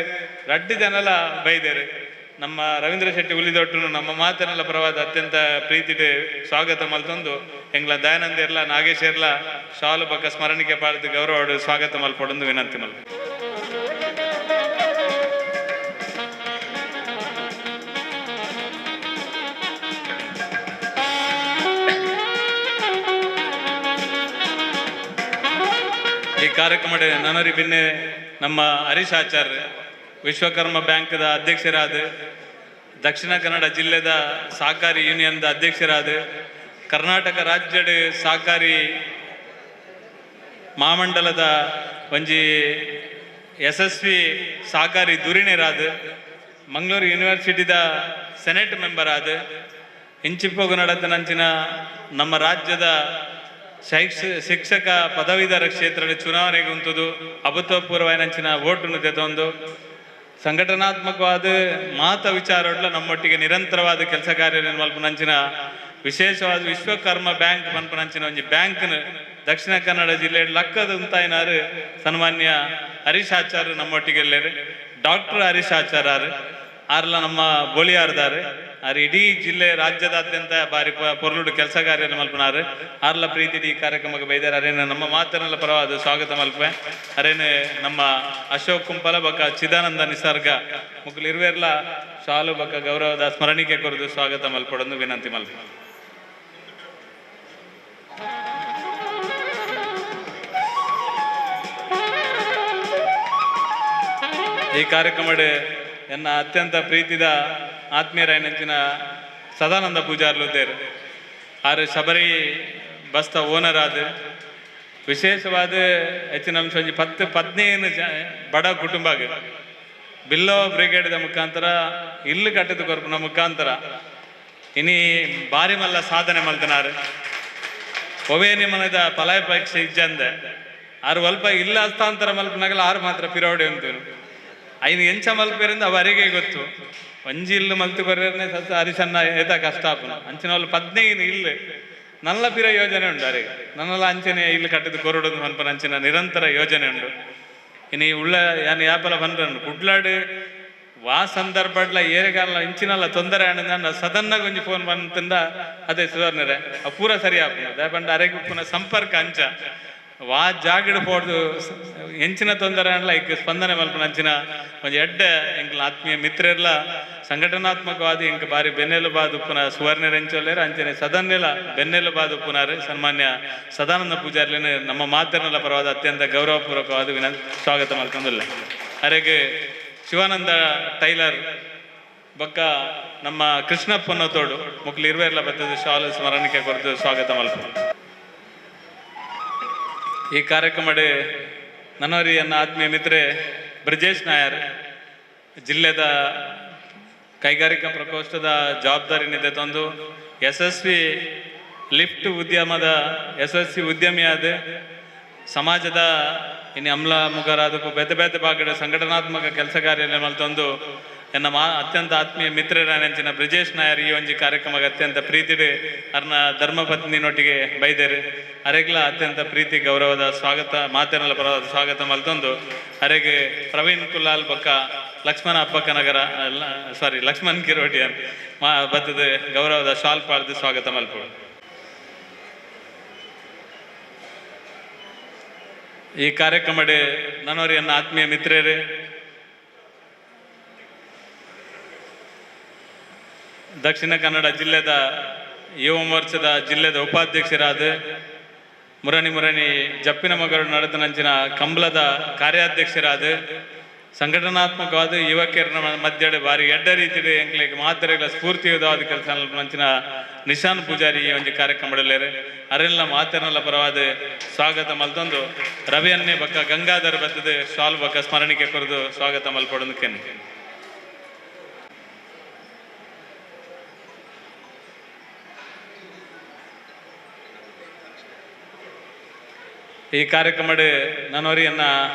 ರಡ್ಡು ಜನಲ ಬೈದೇರು ನಮ್ಮ ರವೀಂದ್ರ ಶೆಟ್ಟಿ ಉಳಿದೊಟ್ಟು ನಮ್ಮ ಮಾತನೆಲ್ಲ ಪರವಾದ ಅತ್ಯಂತ ಪ್ರೀತಿಡೆ ಸ್ವಾಗತ ಮಲ್ತೊಂದು ಎಂಗ್ಲ ದಯಾನಂದ ಇರ್ಲ ನಾಗೇಶ್ ಇರ್ಲ ಶಾಲು ಬಕ್ಕ ಸ್ಮರಣಿಕೆ ಪಾಡ್ದು ಗೌರವ ಸ್ವಾಗತ ಮಲ್ಪಡೊಂದು ವಿನಂತಿ ಮಲ್ಪ ಈ ಕಾರ್ಯಕ್ರಮದ ನನರಿ ಬಿನ್ನೆ ನಮ್ಮ ಹರೀಶ್ ಆಚಾರ್ಯ ವಿಶ್ವಕರ್ಮ ಬ್ಯಾಂಕ್ದ ಅಧ್ಯಕ್ಷರಾದ ದಕ್ಷಿಣ ಕನ್ನಡ ಜಿಲ್ಲೆದ ಸಹಕಾರಿ ಯೂನಿಯನ್ದ ಅಧ್ಯಕ್ಷರಾದ ಕರ್ನಾಟಕ ರಾಜ್ಯದ ಸಹಕಾರಿ ಮಹಾಮಂಡಲದ ಒಂಜಿ ಯಶಸ್ವಿ ಸಹಕಾರಿ ಧುರೀಣರಾದ ಮಂಗಳೂರು ಯೂನಿವರ್ಸಿಟಿದ ಸೆನೆಟ್ ಮೆಂಬರ್ ಆದ ಇಂಚಿಪ್ಪೋಗು ನಡತನಂಚಿನ ನಮ್ಮ ರಾಜ್ಯದ ಶಿಕ್ಷಕ ಪದವೀಧರ ಕ್ಷೇತ್ರದ ಚುನಾವಣೆಗೆ ಉಂಟುದು ಅಭೂತಪೂರ್ವನಂಚಿನ ಓಟನ್ನು ತೆತ್ತೊಂದು ಸಂಘಟನಾತ್ಮಕವಾದ ಮಾತ ವಿಚಾರಡ್ಲ ನಮ್ಮೊಟ್ಟಿಗೆ ನಿರಂತರವಾದ ಕೆಲಸ ಕಾರ್ಯ ಮಲ್ಪನಂಚಿನ ವಿಶೇಷವಾದ ವಿಶ್ವಕರ್ಮ ಬ್ಯಾಂಕ್ ಮಲ್ಪನಂಚಿನ ಒಂಜಿ ಬ್ಯಾಂಕ್ನ ದಕ್ಷಿಣ ಕನ್ನಡ ಜಿಲ್ಲೆ ಲಕ್ಕದ ಉಂತಾಯಿನಾರು ಸನ್ಮಾನ್ಯ ಹರೀಶ್ ಆಚಾರ್ಯ ನಮ್ಮೊಟ್ಟಿಗೆ ಎಲ್ಲೇರು ಡಾಕ್ಟರ್ ಹರೀಶ್ ಆಚಾರ್ಯ ಆರ್ಲ ನಮ್ಮ ಬೋಳಿಯಾರ್ದಾರೆ ಆರು ಇಡೀ ಜಿಲ್ಲೆ ರಾಜ್ಯದಾದ್ಯಂತ ಬಾರಿ ಪೊರ್ಲುಡು ಕೆಲಸ ಕಾರ್ಯ ಮಲ್ಪನಾರು ಆರ್ಲ ಪ್ರೀತಿ ಈ ಕಾರ್ಯಕ್ರಮಕ್ಕೆ ಬೈದಾರೆ ಅರೇನು ನಮ್ಮ ಮಾತನೆಲ್ಲ ಪರವಾದ ಸ್ವಾಗತ ಮಲ್ಪೆ ಅರೇನು ನಮ್ಮ ಅಶೋಕ್ ಕುಂಪಲ ಬಕ್ಕ ಚಿದಾನಂದ ನಿಸರ್ಗ ಮುಗ್ಲು ಇರುವೆರ್ಲ ಶಾಲು ಬಕ್ಕ ಗೌರವದ ಸ್ಮರಣಿಕೆ ಕೊರದು ಸ್ವಾಗತ ಮಲ್ಪಡೊಂದು ವಿನಂತಿ ಮಲ್ಪ ಈ ಕಾರ್ಯಕ್ರಮದ ಎನ್ನ ಅತ್ಯಂತ ಪ್ರೀತಿದ ಆತ್ಮೀಯರಾಯನಂಚಿನ ಸದಾನಂದ ಪೂಜಾರ್ಲುದ್ದೇರು ಆರು ಶಬರಿ ಬಸ್ತ ಓನರ್ ಆದ ವಿಶೇಷವಾದ ಹೆಚ್ಚಿನ ಅಂಶ ಒಂಜಿ 10-15 ಬಡ ಕುಟುಂಬಗೆ ಬಿಲ್ಲೋ ಬ್ರಿಗೇಡ್ದ ಮುಖಾಂತರ ಇಲ್ಲು ಕಟ್ಟದ ಕೊರ್ಪುನ ಮುಖಾಂತರ ಇನಿ ಬಾರಿ ಮಲ್ಲ ಸಾಧನೆ ಮಲ್ತನಾರು ಒವೇನಿ ಮನದ ಪಲಾಯ ಪರೀಕ್ಷೆ ಇಜ್ಜಂದೆ ಆರು ಅಲ್ಪ ಇಲ್ಲ ಹಸ್ತಾಂತರ ಮಲ್ಪನಾಗಲ್ಲ ಆರು ಮಾತ್ರ ಪಿರೋಡೆ ಉಂಟು ಐನು ಎಂಚ ಮಲ್ಪೇರಿಂದ ಅವರಿಗೆ ಗೊತ್ತು ಒಂಜಿ ಇಲ್ಲು ಮಲ್ತು ಕೊರ್ರೆ ಸತ್ತ ಹರಿಸನ್ನ ಏತ ಕಷ್ಟ ಆಪುನ ಅಂಚಿನ వాళ్ళు 15 ಇಲ್ಲು ನಲ್ಲ ಪಿರ ಯೋಜನೆ ಉಂಡು ಅರಿಗೆ ನನ್ನಲ್ಲ ಅಂಚನೆ ಇಲ್ಲು ಕಟ್ಟಿದ ಕೊರಡೋದು ಮನ್ಪನ ಅಂಚಿನ ನಿರಂತರ ಯೋಜನೆ ಉಂಡು ಇನ್ನು ಉಳ್ಳ ಯಾನು ಯಾಪಲ ಬಂದ್ರನ್ನು ಕುಡ್ಲಾಡು ವಾ ಸಂದರ್ಭಡ್ಲ ಏರೆಗಾಲ ಇಂಚಿನಲ್ಲ ತೊಂದರೆ ಆಣ ಸದನ್ನಾಗ ಒಂಜಿ ಫೋನ್ ಬಂತಂದ ಅದೇ ಸುಧಾರಣೆ ಪೂರ ಸರಿ ಆಪುನ ದಯಪಂಡ ಅರೆಗೆ ಪುನಃ ಸಂಪರ್ಕ ಅಂಚ ವಾ ಜಾಗಡ್ ಪೋಡ್ದು ಎಂಚಿನ ತೊಂದರೆ ಅನ್ಲ ಈಗ ಸ್ಪಂದನೆ ಮಲ್ಪನ ಅಂಚಿನ ಒಂದು ಎಡ್ಡ ಎಂಕ್ಲ ಆತ್ಮೀಯ ಮಿತ್ರರೆಲ್ಲ ಸಂಘಟನಾತ್ಮಕವಾದ ಇಂಕ ಬಾರಿ ಬೆನ್ನೆಲುಬಾದ ಉಪ್ಪುನ ಸುವರ್ಣ ರೆಂಚೋಲ್ಲೇರು ಅಂಚನೆ ಸದನ್ನೆಲ್ಲ ಬೆನ್ನೆಲುಬಾದ ಉಪ್ಪುನಾರು ಸನ್ಮಾನ್ಯ ಸದಾನಂದ ಪೂಜಾರ್ಲೇನು ನಮ್ಮ ಮಾತನೆಲ್ಲ ಪರವಾದ ಅತ್ಯಂತ ಗೌರವಪೂರ್ವಕವಾದ ಸ್ವಾಗತ ಮಲ್ಕೊಂದಿಲ್ಲ ಅರೆಗೆ ಶಿವಾನಂದ ಟೈಲರ್ ಬೊಕ್ಕ ನಮ್ಮ ಕೃಷ್ಣಪ್ಪನ ತೋಡು ಮುಕ್ಲು ಇರುವೆರ್ಲ ಬತ್ತದ ಶಾಲು ಸ್ಮರಣಿಕೆ ಕೊರದು ಸ್ವಾಗತ ಮಲ್ಪ ಈ ಕಾರ್ಯಕ್ರಮದ ನನ್ನವರಿ ನನ್ನ ಆತ್ಮೀಯ ಮಿತ್ರೆ ಬ್ರಿಜೇಶ್ ನಾಯರ್ ಜಿಲ್ಲೆದ ಕೈಗಾರಿಕಾ ಪ್ರಕೋಷ್ಠದ ಜವಾಬ್ದಾರಿನಿದೆ ತಂದು ಯಶಸ್ವಿ ಲಿಫ್ಟ್ ಉದ್ಯಮದ ಯಶಸ್ವಿ ಉದ್ಯಮಿಯಾದ ಸಮಾಜದ ಇನ್ನು ಅಮ್ಲ ಮುಖರಾದಕ್ಕೂ ಬೇತೆ ಬೇತೆ ಭಾಗದ ಸಂಘಟನಾತ್ಮಕ ಕೆಲಸ ಕಾರ್ಯ ಮಲ್ತೊಂದು ಎನ್ನ ಅತ್ಯಂತ ಆತ್ಮೀಯ ಮಿತ್ರರಾನಂಚಿನ ಬ್ರಿಜೇಶ್ ನಾಯರ್ ಈ ಒಂಜಿ ಕಾರ್ಯಕ್ರಮಕ್ಕೆ ಅತ್ಯಂತ ಪ್ರೀತಿಡು ಅರ್ನ ಧರ್ಮಪತ್ನಿನೊಟ್ಟಿಗೆ ಬೈದೇರು ಅರೆಗ್ಲ ಅತ್ಯಂತ ಪ್ರೀತಿ ಗೌರವದ ಸ್ವಾಗತ ಮಾತೆನಲ ಪರವಾದ ಸ್ವಾಗತ ಮಲ್ತೊಂದು ಅರೆಗೆ ಪ್ರವೀಣ್ ಕುಲಾಲ್ ಬೊಕ್ಕ ಲಕ್ಷ್ಮಣ ಹಬ್ಬಕ್ಕ ನಗರ ಲಕ್ಷ್ಮಣ್ ಕಿರೋಡಿಯನ್ ಬತ್ತದ ಗೌರವದ ಶಾಲ್ ಪಾಡ್ದು ಸ್ವಾಗತ ಮಲ್ಪಡು. ಈ ಕಾರ್ಯಕ್ರಮಡ್ ನನ್ನೋರಿ ಎನ್ನ ಆತ್ಮೀಯ ಮಿತ್ರರು ದಕ್ಷಿಣ ಕನ್ನಡ ಜಿಲ್ಲೆದ ಯುವ ಮೋರ್ಚಾದ ಜಿಲ್ಲೆದ ಉಪಾಧ್ಯಕ್ಷರಾದ ಮುರಣಿ ಜಪ್ಪಿನ ಮಗಳು ನಡೆದನಂಚಿನ ಕಂಬಳದ ಕಾರ್ಯಾಧ್ಯಕ್ಷರಾದ ಸಂಘಟನಾತ್ಮಕವಾದ ಯುವಕರ ಮಧ್ಯೆ ಬಾರಿ ಎಡ್ಡ ರೀತಿಯ ಎಂಕ್ಲಿಗೆ ಮಾತ್ರೆಗಳ ಸ್ಫೂರ್ತಿಯುತವಾದ ಕೆಲಸ ಮಂಚಿನ ನಿಶಾನ್ ಪೂಜಾರಿ ಈ ಒಂದು ಕಾರ್ಯಕ್ರಮದಲ್ಲೇರು ಅರೆಲ್ಲ ಮಾತನೆಲ್ಲ ಪರವಾದ ಸ್ವಾಗತ ಮಲ್ತೊಂದು ರವಿಯನ್ನೇ ಬಕ್ಕ ಗಂಗಾಧರ್ ಬತ್ತದ ಶಾಲ್ ಬಕ್ಕ ಸ್ಮರಣಿಕೆ ಕೊರದು ಸ್ವಾಗತ ಮಲ್ಪಡೋದು ಕೆನ್ನೆ. ಈ ಕಾರ್ಯಕ್ರಮಡ್ ನನ್ನೋರಿ ಎನ್ನ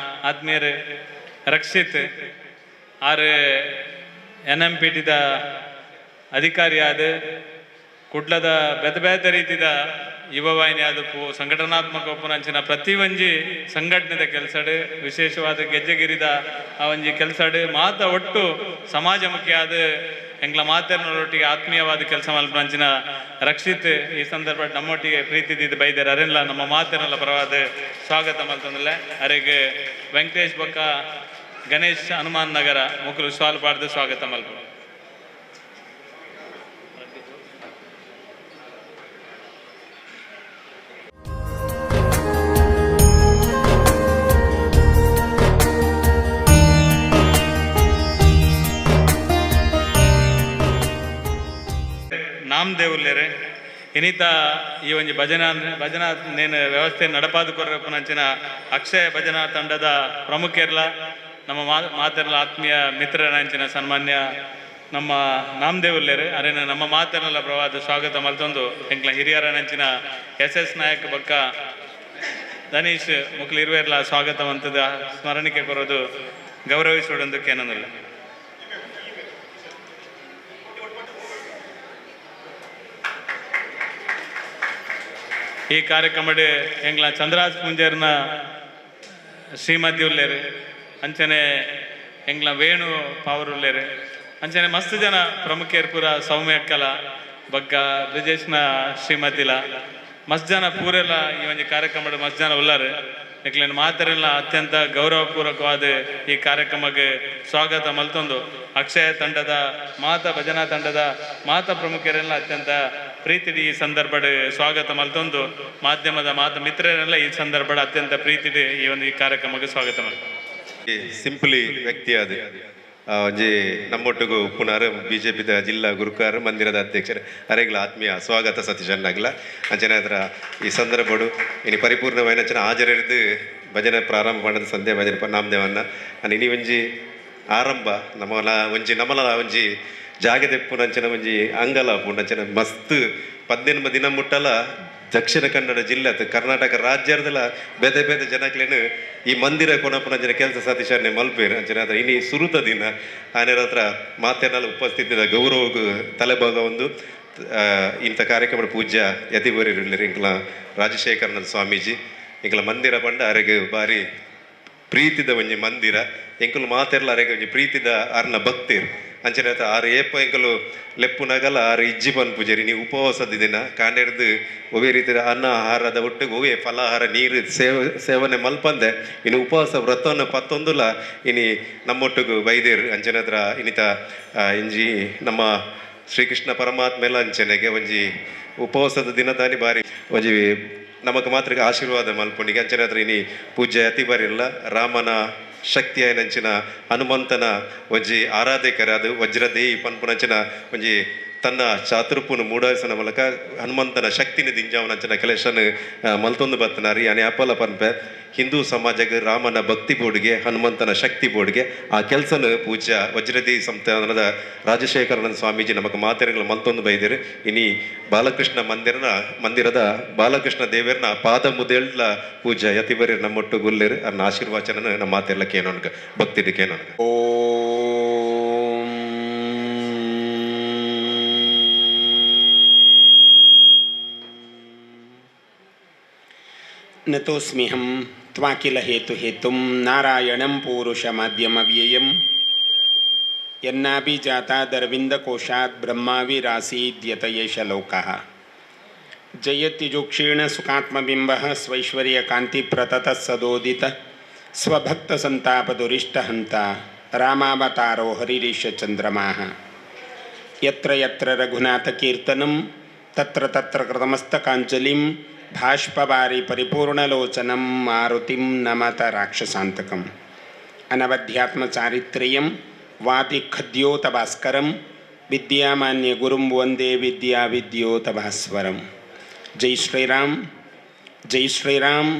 ಆತ್ಮೀಯರು ರಕ್ಷಿತ್ ಆರು NMPTದ ಅಧಿಕಾರಿಯಾದ ಕುಡ್ಲದ ಬೇತೆ ರೀತಿದ ಯುವವಾಹಿನಿ ಆದ ಸಂಘಟನಾತ್ಮಕ ಒಪ್ಪನಂಚಿನ ಪ್ರತಿ ಒಂಜಿ ಸಂಘಟನೆದ ಕೆಲಸಡ್ ವಿಶೇಷವಾದ ಗೆಜ್ಜೆಗಿರಿದ ಆ ಒಂಜಿ ಕೆಲಸಡ್ ಮಾತ ಒಟ್ಟು ಸಮಾಜಮುಖಿ ಆದ ಎಂಗ್ಲ ಮಾತೇನೊಟ್ಟಿಗೆ ಆತ್ಮೀಯವಾದ ಕೆಲಸ ಮಲ್ಪಂಚಿನ ರಕ್ಷಿತ್ ಈ ಸಂದರ್ಭ ನಮ್ಮೊಟ್ಟಿಗೆ ಪ್ರೀತಿದಿದ್ದು ಬೈದರೆ ಅರೆಲ್ಲ ನಮ್ಮ ಮಾತೇನೆಲ್ಲ ಪರವಾದ ಸ್ವಾಗತ ಮಲ್ತಂದಿಲ್ಲ ಅರೆಗೆ ವೆಂಕಟೇಶ್ ಬೊಕ್ಕ ಗಣೇಶ್ ಹನುಮಾನ್ ನಗರ ಮುಖಲು ಶಾಲ್ ಪಾಡ್ದು ಸ್ವಾಗತ ಮಲ್ಪ. ನಾಮದೇವುಲ್ಲೇರೆ ಇನ್ನಿತ ಈ ಒಂದು ಭಜನಾ ನೇನು ವ್ಯವಸ್ಥೆ ನಡಪಾದು ಕೊರಪನಂಚಿನ ಅಕ್ಷಯ ಭಜನಾ ತಂಡದ ಪ್ರಮುಖರ್ಲ ನಮ್ಮ ಮಾತೆಲ್ಲ ಆತ್ಮೀಯ ಮಿತ್ರರಂಚಿನ ಸನ್ಮಾನ್ಯ ನಮ್ಮ ನಾಮದೇವುಲ್ಲೇರು ಅರೇನ ನಮ್ಮ ಮಾತೆಲ್ಲ ಪ್ರವಾದ ಸ್ವಾಗತ ಮಲ್ತೊಂದು ಎಂಕ್ಲ ಹಿರಿಯರನಂಚಿನ SS ನಾಯಕ್ ಬಕ್ಕ ಧನೀಶ್ ಮುಕ್ಲು ಇರುವೆರ್ಲ ಸ್ವಾಗತವಂತದ ಸ್ಮರಣಿಕೆ ಕೊರೋದು ಗೌರವಿಸೋಡೊಂದಕ್ಕೆ ಏನನ್ನಲ್ಲ. ಈ ಕಾರ್ಯಕ್ರಮಡ್ ಎಂಗ್ಲ ಚಂದ್ರಾಜ್ ಪೂಂಜರ್ನ ಶ್ರೀಮತಿ ಉಲ್ಲೇರು ಅಂಚನೆ ಎಂಗ್ಲ ವೇಣು ಪಾವರುಲ್ಲೇರು ಅಂಚನೆ ಮಸ್ತ್ ಜನ ಪ್ರಮುಖರು ಪೂರ ಸೌಮ್ಯಕ್ಕಲ ಬಗ್ಗ ಬ್ರಿಜೇಶ್ನ ಶ್ರೀಮತಿಲ ಮಸ್ತ್ ಜನ ಪೂರೆಲ್ಲ ಈ ಒಂದು ಕಾರ್ಯಕ್ರಮದ ಮಸ್ತ್ ಜನ ಉಲ್ಲಾರು ಎಂಕ್ಲೇನು ಮಾತರೆಲ್ಲ ಅತ್ಯಂತ ಗೌರವಪೂರ್ವಕವಾದ ಈ ಕಾರ್ಯಕ್ರಮಕ್ಕೆ ಸ್ವಾಗತ ಮಲ್ತೊಂದು ಅಕ್ಷಯ ತಂಡದ ಭಜನಾ ತಂಡದ ಪ್ರಮುಖರೆಲ್ಲ ಅತ್ಯಂತ ಪ್ರೀತಿಡಿ ಈ ಸಂದರ್ಭದ ಸ್ವಾಗತ ಮಲ್ತೊಂದು ಮಾಧ್ಯಮದ ಮಿತ್ರರೆಲ್ಲ ಈ ಸಂದರ್ಭದ ಅತ್ಯಂತ ಪ್ರೀತಿಡಿ ಈ ಒಂದು ಈ ಕಾರ್ಯಕ್ರಮಕ್ಕೆ ಸ್ವಾಗತ ಮಾಡ್ತಾರೆ. ಸಿಂಪಲಿ ವ್ಯಕ್ತಿ ಆದ ಒಂಜಿ ನಮ್ಮೊಟ್ಟಿಗೂ ಪುನರ್ BJPದ ಜಿಲ್ಲಾ ಗುರುಕಾರ ಮಂದಿರದ ಅಧ್ಯಕ್ಷರು ಅರೆಗ್ಲ ಆತ್ಮೀಯ ಸ್ವಾಗತ ಸತೀಶ್ ಅನ್ನಾಗ್ಲ ಅಂಚನೆ ಅದರ ಈ ಸಂದರ್ಭಡು ಇನ್ನು ಪರಿಪೂರ್ಣವಾದ ಹಾಜರಿದ್ದು ಭಜನೆ ಪ್ರಾರಂಭ ಮಾಡಿದ ಸಂಧ್ಯಾ ಭಜನೆ ನಾಮದೇವನ್ನ ಇನಿ ಒಂಜಿ ಆರಂಭ ನಮ್ಮಲ ಒಂಜಿ ಜಾಗದೆಪ್ಪುನಂಚನ ಒಂಜಿ ಅಂಗಲ ಪುನಂಚನ ಮಸ್ತ್ 18 ದಿನ ಮುಟ್ಟಲ ದಕ್ಷಿಣ ಕನ್ನಡ ಜಿಲ್ಲೆ ಕರ್ನಾಟಕ ರಾಜ್ಯದಲ್ಲ ಬೇತೆ ಜನಕ್ಲೇನು ಈ ಮಂದಿರ ಕೊನಪುನಂಚಿನ ಕೆಲಸ ಸತೀಶನ್ನೇ ಮಲ್ಪೇರು ಅಂಚನೆ ಅದ್ರ ಇನಿ ಸುರುತ ದಿನ ಆನೆರ ಹತ್ರ ಮಾತೇನಲ್ಲ ಉಪಸ್ಥಿತಿದ ಗೌರವಗೂ ತಲೆಭಾಗ ಒಂದು ಇಂಥ ಕಾರ್ಯಕ್ರಮ ಪೂಜ್ಯ ಯತಿವರಿರುಳ್ಳರು ಇಂಕಲ ರಾಜಶೇಖರನ ಸ್ವಾಮೀಜಿ ಇಂಕಲ ಮಂದಿರ ಪಂಡ ಅರೆಗೆ ಬಾರಿ ಪ್ರೀತಿದ ಒಂಜಿ ಮಂದಿರ ಎಂಕಲು ಮಾತೆರ್ಲ ಅರೆಗೆ ಒಂಜಿ ಪ್ರೀತಿದ ಅರ್ನ ಭಕ್ತಿರ್ ಅಂಚನೆ ಆರು ಏಪ ಎಂಕಲು ಲೆಪ್ಪು ನಗಲ ಆರು ಇಜ್ಜಿ ಪನ್ಪುಜರಿ ನೀವು ಉಪವಾಸದ ದಿನ ಕಾಂಡೆರ್ದು ಒವೇ ರೀತಿ ಅನ್ನ ಆಹಾರದ ಒಟ್ಟಿಗೆ ಒವೇ ಫಲಾಹಾರ ನೀರು ಸೇವನೆ ಮಲ್ಪಂದೆ ಇನ್ನು ಉಪವಾಸ ವ್ರತವನ್ನು ಪತ್ತೊಂದುಲ ಇನಿ ನಮ್ಮೊಟ್ಟಿಗೂ ಬೈದೇರು ಅಂಚನೆ ಹತ್ರ ಇನ್ನಿತ ಇಂಜಿ ನಮ್ಮ ಶ್ರೀಕೃಷ್ಣ ಪರಮಾತ್ಮ ಎಲ್ಲ ಅಂಚನೆಗೆ ಒಂಜಿ ಉಪವಾಸದ ದಿನ ತಾನಿ ಬಾರಿ ಒಂಜಿ ನಮಕ್ ಮಾತ್ರ ಆಶೀರ್ವಾದ ಮಲ್ಪೊಂಡಿಗೆ ಅಂಚನೆ ಹತ್ರ ಇನಿ ಪೂಜ್ಯ ಅತಿ ಬರಿಲ್ಲ ರಾಮನ ಶಕ್ತಿಯ ನಂಚಿನ ಹನುಮಂತನ ಒಂಜಿ ಆರಾಧಕರಾದ ವಜ್ರದೇಯಿ ಪನ್ಪುನಂಚಿನ ಒಂಜಿ ತನ್ನ ಚಾತುರ್ಪುನ ಮೂಡಾಯಿಸನ ಮೂಲಕ ಹನುಮಂತನ ಶಕ್ತಿನ ದಿಂಜಾವನಂಚಿನ ಕಲೆಕ್ಷನ್ ಮಲ್ತೊಂದು ಬತ್ತನಾರಿ ಅನೆ ಅಪ್ಪಲ ಪನ್ಪೆ ಹಿಂದೂ ಸಮಾಜಕ್ಕೆ ರಾಮನ ಭಕ್ತಿ ಬೋರ್ಡ್ಗೆ ಹನುಮಂತನ ಶಕ್ತಿ ಬೋರ್ಡ್ಗೆ ಆ ಕೆಲಸನ ಪೂಜ್ಯ ವಜ್ರದೇಯಿ ಸಂಸ್ಥಾನದ ರಾಜಶೇಖರನ ಸ್ವಾಮೀಜಿ ನಮಕ್ ಮಾತೆರೆಗಳು ಮಲ್ತೊಂದು ಬೈದಿರು ಇನಿ ಬಾಲಕೃಷ್ಣ ಮಂದಿರದ ಬಾಲಕೃಷ್ಣ ದೇವರನ ಪಾದ ಮುದೇಳ್ಲ ಪೂಜ್ಯ ಯತಿಬರಿ ನಮ್ಮೊಟ್ಟು ಗುಲ್ಲೇರು ಅನ್ನ ಆಶೀರ್ವಾಚನ ನಮ್ಮ ಮಾತೆಲ್ಲ ಕೇನೋನ್ಗ ಭಕ್ತಿಡ್ ಕೇನೋನ್ಗ. ಓಂ ನತೋಸ್ಮ್ಯಹಂ ತ್ವಾಕಿಲ ಹೇತುಂ ನಾರಾಯಣಂ ಪೂರುಷಮಾದ್ಯಮವ್ಯಯಂ ಯನ್ನಾಭಿಜಾತಾದರವಿಂದಕೋಶಾತ್ ಬ್ರಹ್ಮಾವಿರಾಸೀದ್ಯತಯೇಷ ಲೋಕಃ ಜಯತ್ಯುಜೋಕ್ಷೀಣ ಸುಖಾತ್ಮಬಿಂಬಃ ಸ್ವೈಶ್ವರ್ಯಕಾಂತಿಪ್ರತತಃ ಸದೋದಿತ ಸ್ವಭಕ್ತಸಂತಾಪದುರಿಷ್ಟಹಂತ ರಾಮಾವತಾರೋ ಹರಿರೀಶ ಚಂದ್ರಮಾಃ ಯತ್ರ ಯತ್ರ ರಘುನಾಥಕೀರ್ತನಂ ತತ್ರ ತತ್ರ ಕೃತಮಸ್ತಕಾಂಜಲಿಂ ಭಾಷ್ಪವಾರಿ ಪರಿಪೂರ್ಣಲೋಚನಂ ಮಾರುತಿಂ ನಮತ ರಾಕ್ಷಸಾಂತಕಂ ಅನವಧ್ಯಾತ್ಮಚಾರಿತ್ರ್ಯಂ ವಾದಿಖದ್ಯೋತಭಾಸ್ಕರಂ ವಿದ್ಯಾಮಾನ್ಯ ಗುರುಂ ವಂದೇ ವಿದ್ಯಾವಿದ್ಯೋತಭಾಸ್ವರಂ. ಜೈ ಶ್ರೀರಾಮ್, ಜೈ ಶ್ರೀರಾಮ್,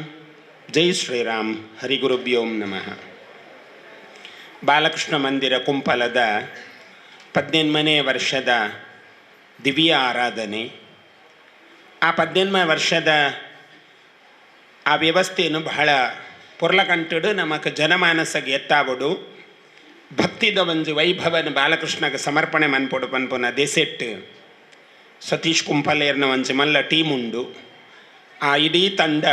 ಜೈ ಶ್ರೀರಾಮ್. ಹರಿಗುರುಭ್ಯೋಂ ನಮಃ. ಬಾಲಕೃಷ್ಣ ಮಂದಿರ ಕುಂಪಲದ 18ನೇ ವರ್ಷದ ದಿವ್ಯ ಆರಾಧನೆ. ಆ 18ನೇ ವರ್ಷದ ಆ ವ್ಯವಸ್ಥೆಯನ್ನು ಬಹಳ ಪೊರ್ಲಕಂಟಡು ನಮಕ್ ಜನಮಾನಸಗೆ ಎತ್ತಾವಡು ಭಕ್ತಿದ ಒಂದು ವೈಭವನ ಬಾಲಕೃಷ್ಣಗೆ ಸಮರ್ಪಣೆ ಮನ್ಪೊಡು ಪನ್ಪುನ ದೆಸೆಟ್ಟು ಸತೀಶ್ ಕುಂಪಲೇರ್ನ ಒಂಚು ಮಲ್ಲ ಟೀಮ್ ಉಂಡು. ಆ ಇಡೀ ತಂಡ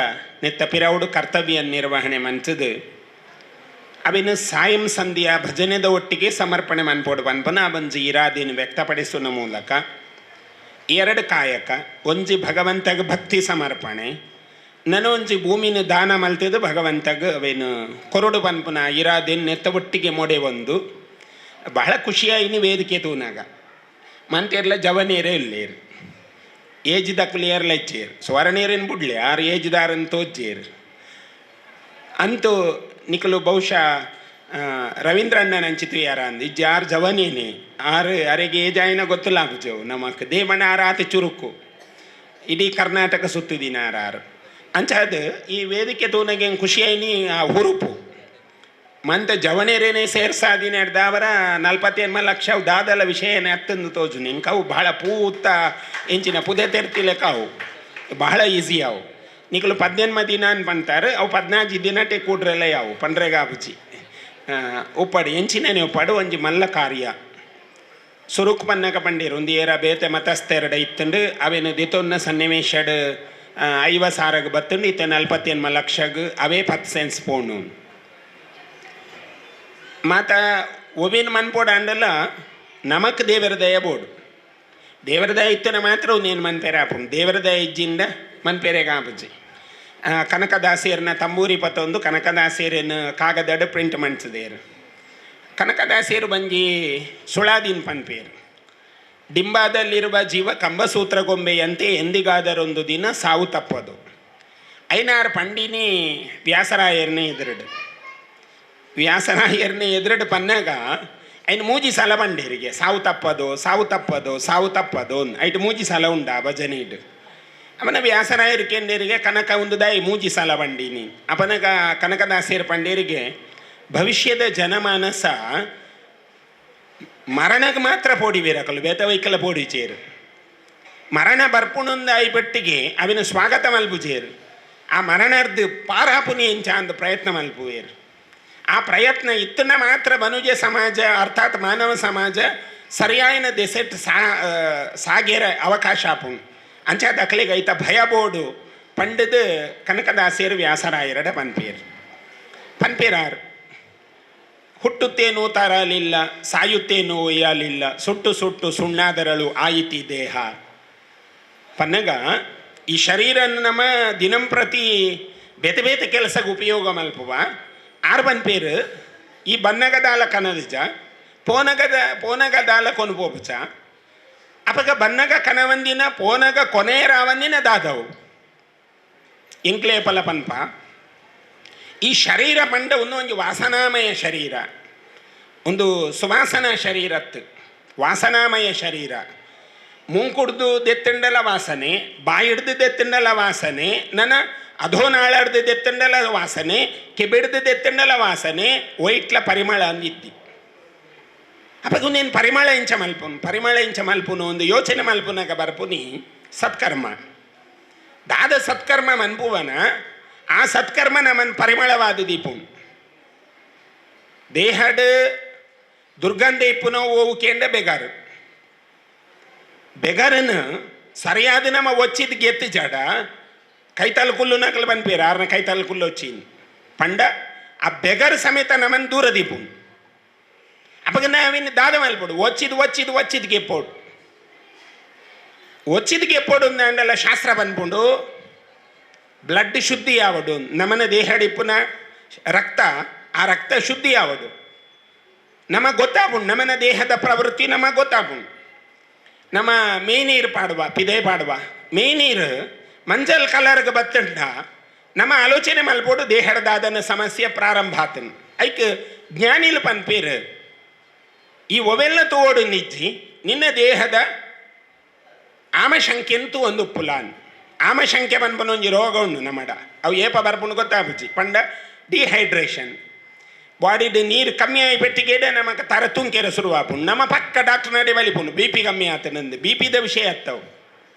ನೆತ್ತ ಪಿರವುಡು ಕರ್ತವ್ಯ ನಿರ್ವಹಣೆ ಮಂಚದು ಅವಿನ ಸಾಯಂ ಸಂಧ್ಯಾ ಭಜನೆದ ಒಟ್ಟಿಗೆ ಸಮರ್ಪಣೆ ಮನ್ಪೊಡು ಪನ್ಪನ ಆ ಒಂಜಿ ಇರಾದಿನ ವ್ಯಕ್ತಪಡಿಸುವ ಮೂಲಕ 2 ಕಾಯಕ. ಒಂಜಿ ಭಗವಂತಗೆ ಭಕ್ತಿ ಸಮರ್ಪಣೆ, ನನೊಂಜಿ ಭೂಮಿನ ದಾನ ಮಲ್ತಿದ್ದು ಭಗವಂತಗೆ ಅವೇನು ಕೊರಡು ಪನ್ಪುನ ಇರಾದಿನ ನೆತ್ತ ಒಟ್ಟಿಗೆ ಮೊಡೆ ಒಂದು ಬಹಳ ಖುಷಿಯಾಯಿನಿ ವೇದಿಕೆ ತೂನಾಗ ಮಂತೆರ್ಲ ಜವನೇರೇ ಇಲ್ಲೇರು ಏಜ್ ದಕ್ಕಲಿಯರ್ಲ ಹೆಚ್ಚೇರು ಸ್ವರ್ಣೇರಿನ ಬಿಡ್ಲಿ 6 ಏಜ್ದಾರನ್ ತೋಜ್ಜೇರು ಅಂತೂ ನಿಖಲು ಬಹುಶಃ ರವೀಂದ್ರ ಅಣ್ಣನ ಅಂಚಿತು ಯಾರ ಅಂದು ಇಜ್ಜ 6 ಜವನೇನೆ 6 ಅರೆಗೆ ಏಜಾಯಿನ ಗೊತ್ತಲಾಗುಜವು ನಮಕ್ ದೇವಣ್ಣ 6 ಆತ ಚುರುಕು ಇಡೀ ಕರ್ನಾಟಕ ಸುತ್ತಿದಿನ 6 ಅಂಚಾದ ಈ ವೇದಿಕೆ ತೂನಗೆ ಖುಷಿಯಾಯಿನಿ ಆ ಹುರುಪು ಮಂತ ಜವನೇರೇನೆ ಸೇರ್ಸಾದಿನ ಹಿಡ್ದವರ 40 ಲಕ್ಷ ದಾದಲ ವಿಷಯನೇ ಹತ್ತಂದು ತೋಜು ನಿನ್ ಕವು ಬಹಳ ಪೂತ್ತ ಎಂಚಿನ ಪುದೆ ತೆರ್ತಿಲೆ ಕಾವು ಬಹಳ ಈಸಿ ಅವು ನಿಖಲು 18 ದಿನ ಅನ್ಪಂತಾರೆ ಅವು 14 ದಿನ ಟೆ ಕೂಡ್ರೆಲ್ಲ ಯಾವು ಪಂಡ್ರೆಗಾಬುಚಿ ಉಪ್ಪಡು ಎಂಚಿನ ನೀವು ಪಡು ಒಂಜಿ ಮಲ್ಲ ಕಾರ್ಯ ಸುರುಕು ಪನ್ನಕ ಪಂಡೀರು ಒಂದು ಏರ ಬೇತೆ ಮತಸ್ತೆರಡ ಇತ್ತಂಡು ಅವೇನು ದಿತೊನ್ನ ಸನ್ನಿವೇಶಡ್ 50,000 ಬತ್ತಂಡು ಇತ್ತೆ 48 ಲಕ್ಷಗೆ ಅವೇ 10 ಸೆನ್ಸ್ ಪೋಣು ಮಾತ ಒವಿನ ಮನ್ಪೋಡು ಅಂಡಲ್ಲ ನಮಕ್ ದೇವರ ದಯ ಬೋಡು ದೇವರ ದಯ ಇತ್ತನ ಮಾತ್ರ ನೀನು ಮನ್ಪೇರೆ ಆಪುಂಡು ದೇವರ ದಯ ಇಜ್ಜಿಂದ ಮನ್ಪೇರೆಗೆ ಆಪುಜಿ. ಕನಕದಾಸಿಯರ್ನ ತಂಬೂರಿ ಪತ್ತೊಂದು ಕನಕದಾಸಿಯರನ್ನು ಕಾಗದಡು ಪ್ರಿಂಟ್ ಮನ್ಸಿದೇರು. ಕನಕದಾಸಿಯರು ಬಂಜಿ ಸುಳಾದೀನ್ ಪನ್ಪೇರು. ಡಿಂಬಾದಲ್ಲಿರುವ ಜೀವ ಕಂಬಸೂತ್ರ ಗೊಂಬೆಯಂತೆ ಎಂದಿಗಾದರೊಂದು ದಿನ ಸಾವು ತಪ್ಪದು. ಐನಾರು ಪಂಡಿನಿ ವ್ಯಾಸರಾಯರ್ನೇ ಎದುರುಡು ವ್ಯಾಸರಾಯರ್ನೇ ಎದುರುಡು ಪನ್ನಾಗ ಐನು ಮೂಜಿ ಸಲ ಬಂಡೇರಿಗೆ ಸಾವು ತಪ್ಪದು ಸಾವು ತಪ್ಪದು ಸಾವು ತಪ್ಪದು ಐಟು ಮೂಜಿ ಸಲ ಉಂಡ ಭಜನೆ ಇಡು ಅವನ ವ್ಯಾಸರಾಯರು ಕೆಂಡೇರಿಗೆ ಕನಕ ಒಂದು ದಾಯಿ ಮೂಜಿ ಸಲ ಬಂಡೀನಿ ಅಪನಗ ಕನಕದಾಸಿಯರ ಪಂಡೇರಿಗೆ ಭವಿಷ್ಯದ ಜನಮಾನಸ ಮರಣಕ್ಕೆ ಮಾತ್ರ ಪೋಡಿಬೇರಕಲು ಬೇತ ವೈಕಲ ಪೋಡಿಚೇರು ಮರಣ ಬರ್ಪುಣೊಂದು ಐಪಟ್ಟಿಗೆ ಅವಿನ ಸ್ವಾಗತ ಮಲ್ಪುಜೇರು ಆ ಮರಣರ್ದು ಪಾರಾಪುನಿ ಎಂಚ ಅಂದು ಪ್ರಯತ್ನ ಮಲ್ಪುವೇರು. ಆ ಪ್ರಯತ್ನ ಇತ್ತನ ಮಾತ್ರ ಮನುಜ ಸಮಾಜ ಅರ್ಥಾತ್ ಮಾನವ ಸಮಾಜ ಸರಿಯಾಯಿನ ದೆಸೆಟ್ ಸಾಗೇರ ಅವಕಾಶ ಆಪುಣ್ ಅಂಚ ದಕ್ಲಿಗೆ ಐತ ಭಯ ಬೋಡು ಪಂಡದು ಕನಕದಾಸಿಯರು ವ್ಯಾಸರಾಯರಡ ಪನ್ಪೇರಾರು ಹುಟ್ಟುತ್ತೇನೂ ತರಲಿಲ್ಲ ಸಾಯುತ್ತೇನೂ ಒಯ್ಯಲಿಲ್ಲ ಸುಟ್ಟು ಸುಟ್ಟು ಸುಣ್ಣಾದರಳು ಆಯಿತಿ ದೇಹ ಪನ್ನಗ ಈ ಶರೀರನ ನಮ್ಮ ದಿನಂಪ್ರತಿ ಬೇತೆ ಬೇತೆ ಕೆಲಸಕ್ಕೆ ಉಪಯೋಗ ಮಲ್ಪುವ 6 ಪನ್ಪೇರು ಈ ಬನ್ನಗದಾಲ ಕನದಿಜ ಪೋನಗದಾಲ ಕೊನುಪೋಪುಚ ಅಪಗ ಬನ್ನಗ ಕನವಂದಿನ ಪೋನಗ ಕೊನೆಯ ರಾವಂದಿನ ದಾದವು ಇಂಕ್ಲೇಪಲ ಪನ್ಪ ಈ ಶರೀರ ಪಂಡ ಒಂದು ವಾಸನಾಮಯ ಶರೀರ ಒಂದು ಸುವಾಸನಾ ಶರೀರತ್ತು ವಾಸನಾಮಯ ಶರೀರ ಮೂಂಕುಡ್ದು ದೆತ್ತಂಡಲ ವಾಸನೆ ಬಾಯಿಡ್ದು ದೆತ್ತಂಡಲ ವಾಸನೆ ನನ್ನ ಅಧೋನಾಳಡ್ದು ದೆತ್ತಂಡಲ ವಾಸನೆ ಕೆಬಿಡ್ದು ದೆತ್ತಂಡಲ ವಾಸನೆ ಒಯ್ಟ್ಲ ಪರಿಮಳ ಅಂದಿದ್ದಿ ಅಪ್ಪಗೂ ನೀನು ಪರಿಮಳ ಇಂಚ ಮಲ್ಪುನು ಒಂದು ಯೋಚನೆ ಮಲ್ಪುನಾಗ ಬರ್ಪುನಿ ಸತ್ಕರ್ಮ ದಾದ ಸತ್ಕರ್ಮ ಮನ್ಪುವನ ಆ ಸತ್ಕರ್ಮ ನಮ್ಮನ್ನು ಪರಿಮಳವಾದ ದೀಪು ದೇಹಡ್ ದುರ್ಗಂಧ ಇಪ್ಪುನೋ ಓವು ಕೇಂದ್ರ ಬೆಗಾರನ್ನು ಸರಿಯಾದ ನಮ್ಮ ಒಚ್ಚಿದ ಗೆತ್ತು ಜಾಡ ಕೈತಲ್ ಕುಲ್ಲು ನಕಲು ಪನ್ಪೇರು ಆರ್ನ ಕೈತಲ್ ಕುಲ್ಲು వచ్చింది ಪಂಡ ಆ ಬೆಗರ್ ಸಮೇತ ನಮ್ಮನ್ನು ದೂರ ದೀಪು ಅಪ್ಪಗ ನಾವಿನ್ನು ದಾದ ಮಲ್ಪಡು వచ్చిదికి ఎప్పుడు వచ్చిదికి ఎప్పుడు ఉందండಲ್ಲ ಶಾಸ್ತ್ರ ಬಂದ್ಕೊಂಡು ಬ್ಲಡ್ ಶುದ್ಧಿ ಯಾವಡು ನಮ್ಮನ ದೇಹಡಿಪ್ಪುನ ರಕ್ತ ಆ ರಕ್ತ ಶುದ್ಧಿ ಯಾವಡು ನಮಗೆ ಗೊತ್ತಾಪುಂಡು ನಮ್ಮನ ದೇಹದ ಪ್ರವೃತ್ತಿ ನಮಗೆ ಗೊತ್ತಾಪುಂಡು ನಮ್ಮ ಮೇನೀರು ಪಾಡುವ ಪಿದೆ ಪಾಡುವ ಮೇನೀರು ಮಂಜಲ್ ಕಲರ್ಗೆ ಬತ್ತಂಡ ನಮ್ಮ ಆಲೋಚನೆ ಮಲ್ಪೋಡು ದೇಹದಾದನ ಸಮಸ್ಯೆ ಪ್ರಾರಂಭ ಆತನು ಐಕ್ ಜ್ಞಾನಿಲು ಪನ್ಪೇರು ಈ ಒವೆಲ್ಲ ತೋಡು ನಿಜ್ಜಿ ನಿನ್ನ ದೇಹದ ಆಮಶಂಕೆಂತೂ ಒಂದು ಪುಲಾನ್ ಆಮಶಂಕೆ ಬಂದ್ಬನೊಂಜಿ ರೋಗ ಉಂಡು ನಮ್ಮಡ ಅವು ಏಪ ಬರ್ಪುಂಡು ಗೊತ್ತಾಪುಜಿ ಪಂಡ ಡಿಹೈಡ್ರೇಷನ್ ಬಾಡಿದ ನೀರು ಕಮ್ಮಿ ಆಗಿ ಪೆಟ್ಟಿಗೆಡೆ ನಮಗೆ ತರ ತುಂಕೆರ ಶುರುವಾಪುಂಡು ನಮ್ಮ ಪಕ್ಕ ಡಾಕ್ಟರ್ ನಡೆ ಬಲಿಪುಂಡು ಬಿ ಪಿ ಕಮ್ಮಿ ಆತನಂದು ಬಿ ಪಿದ ವಿಷಯ ಅತ್ತವು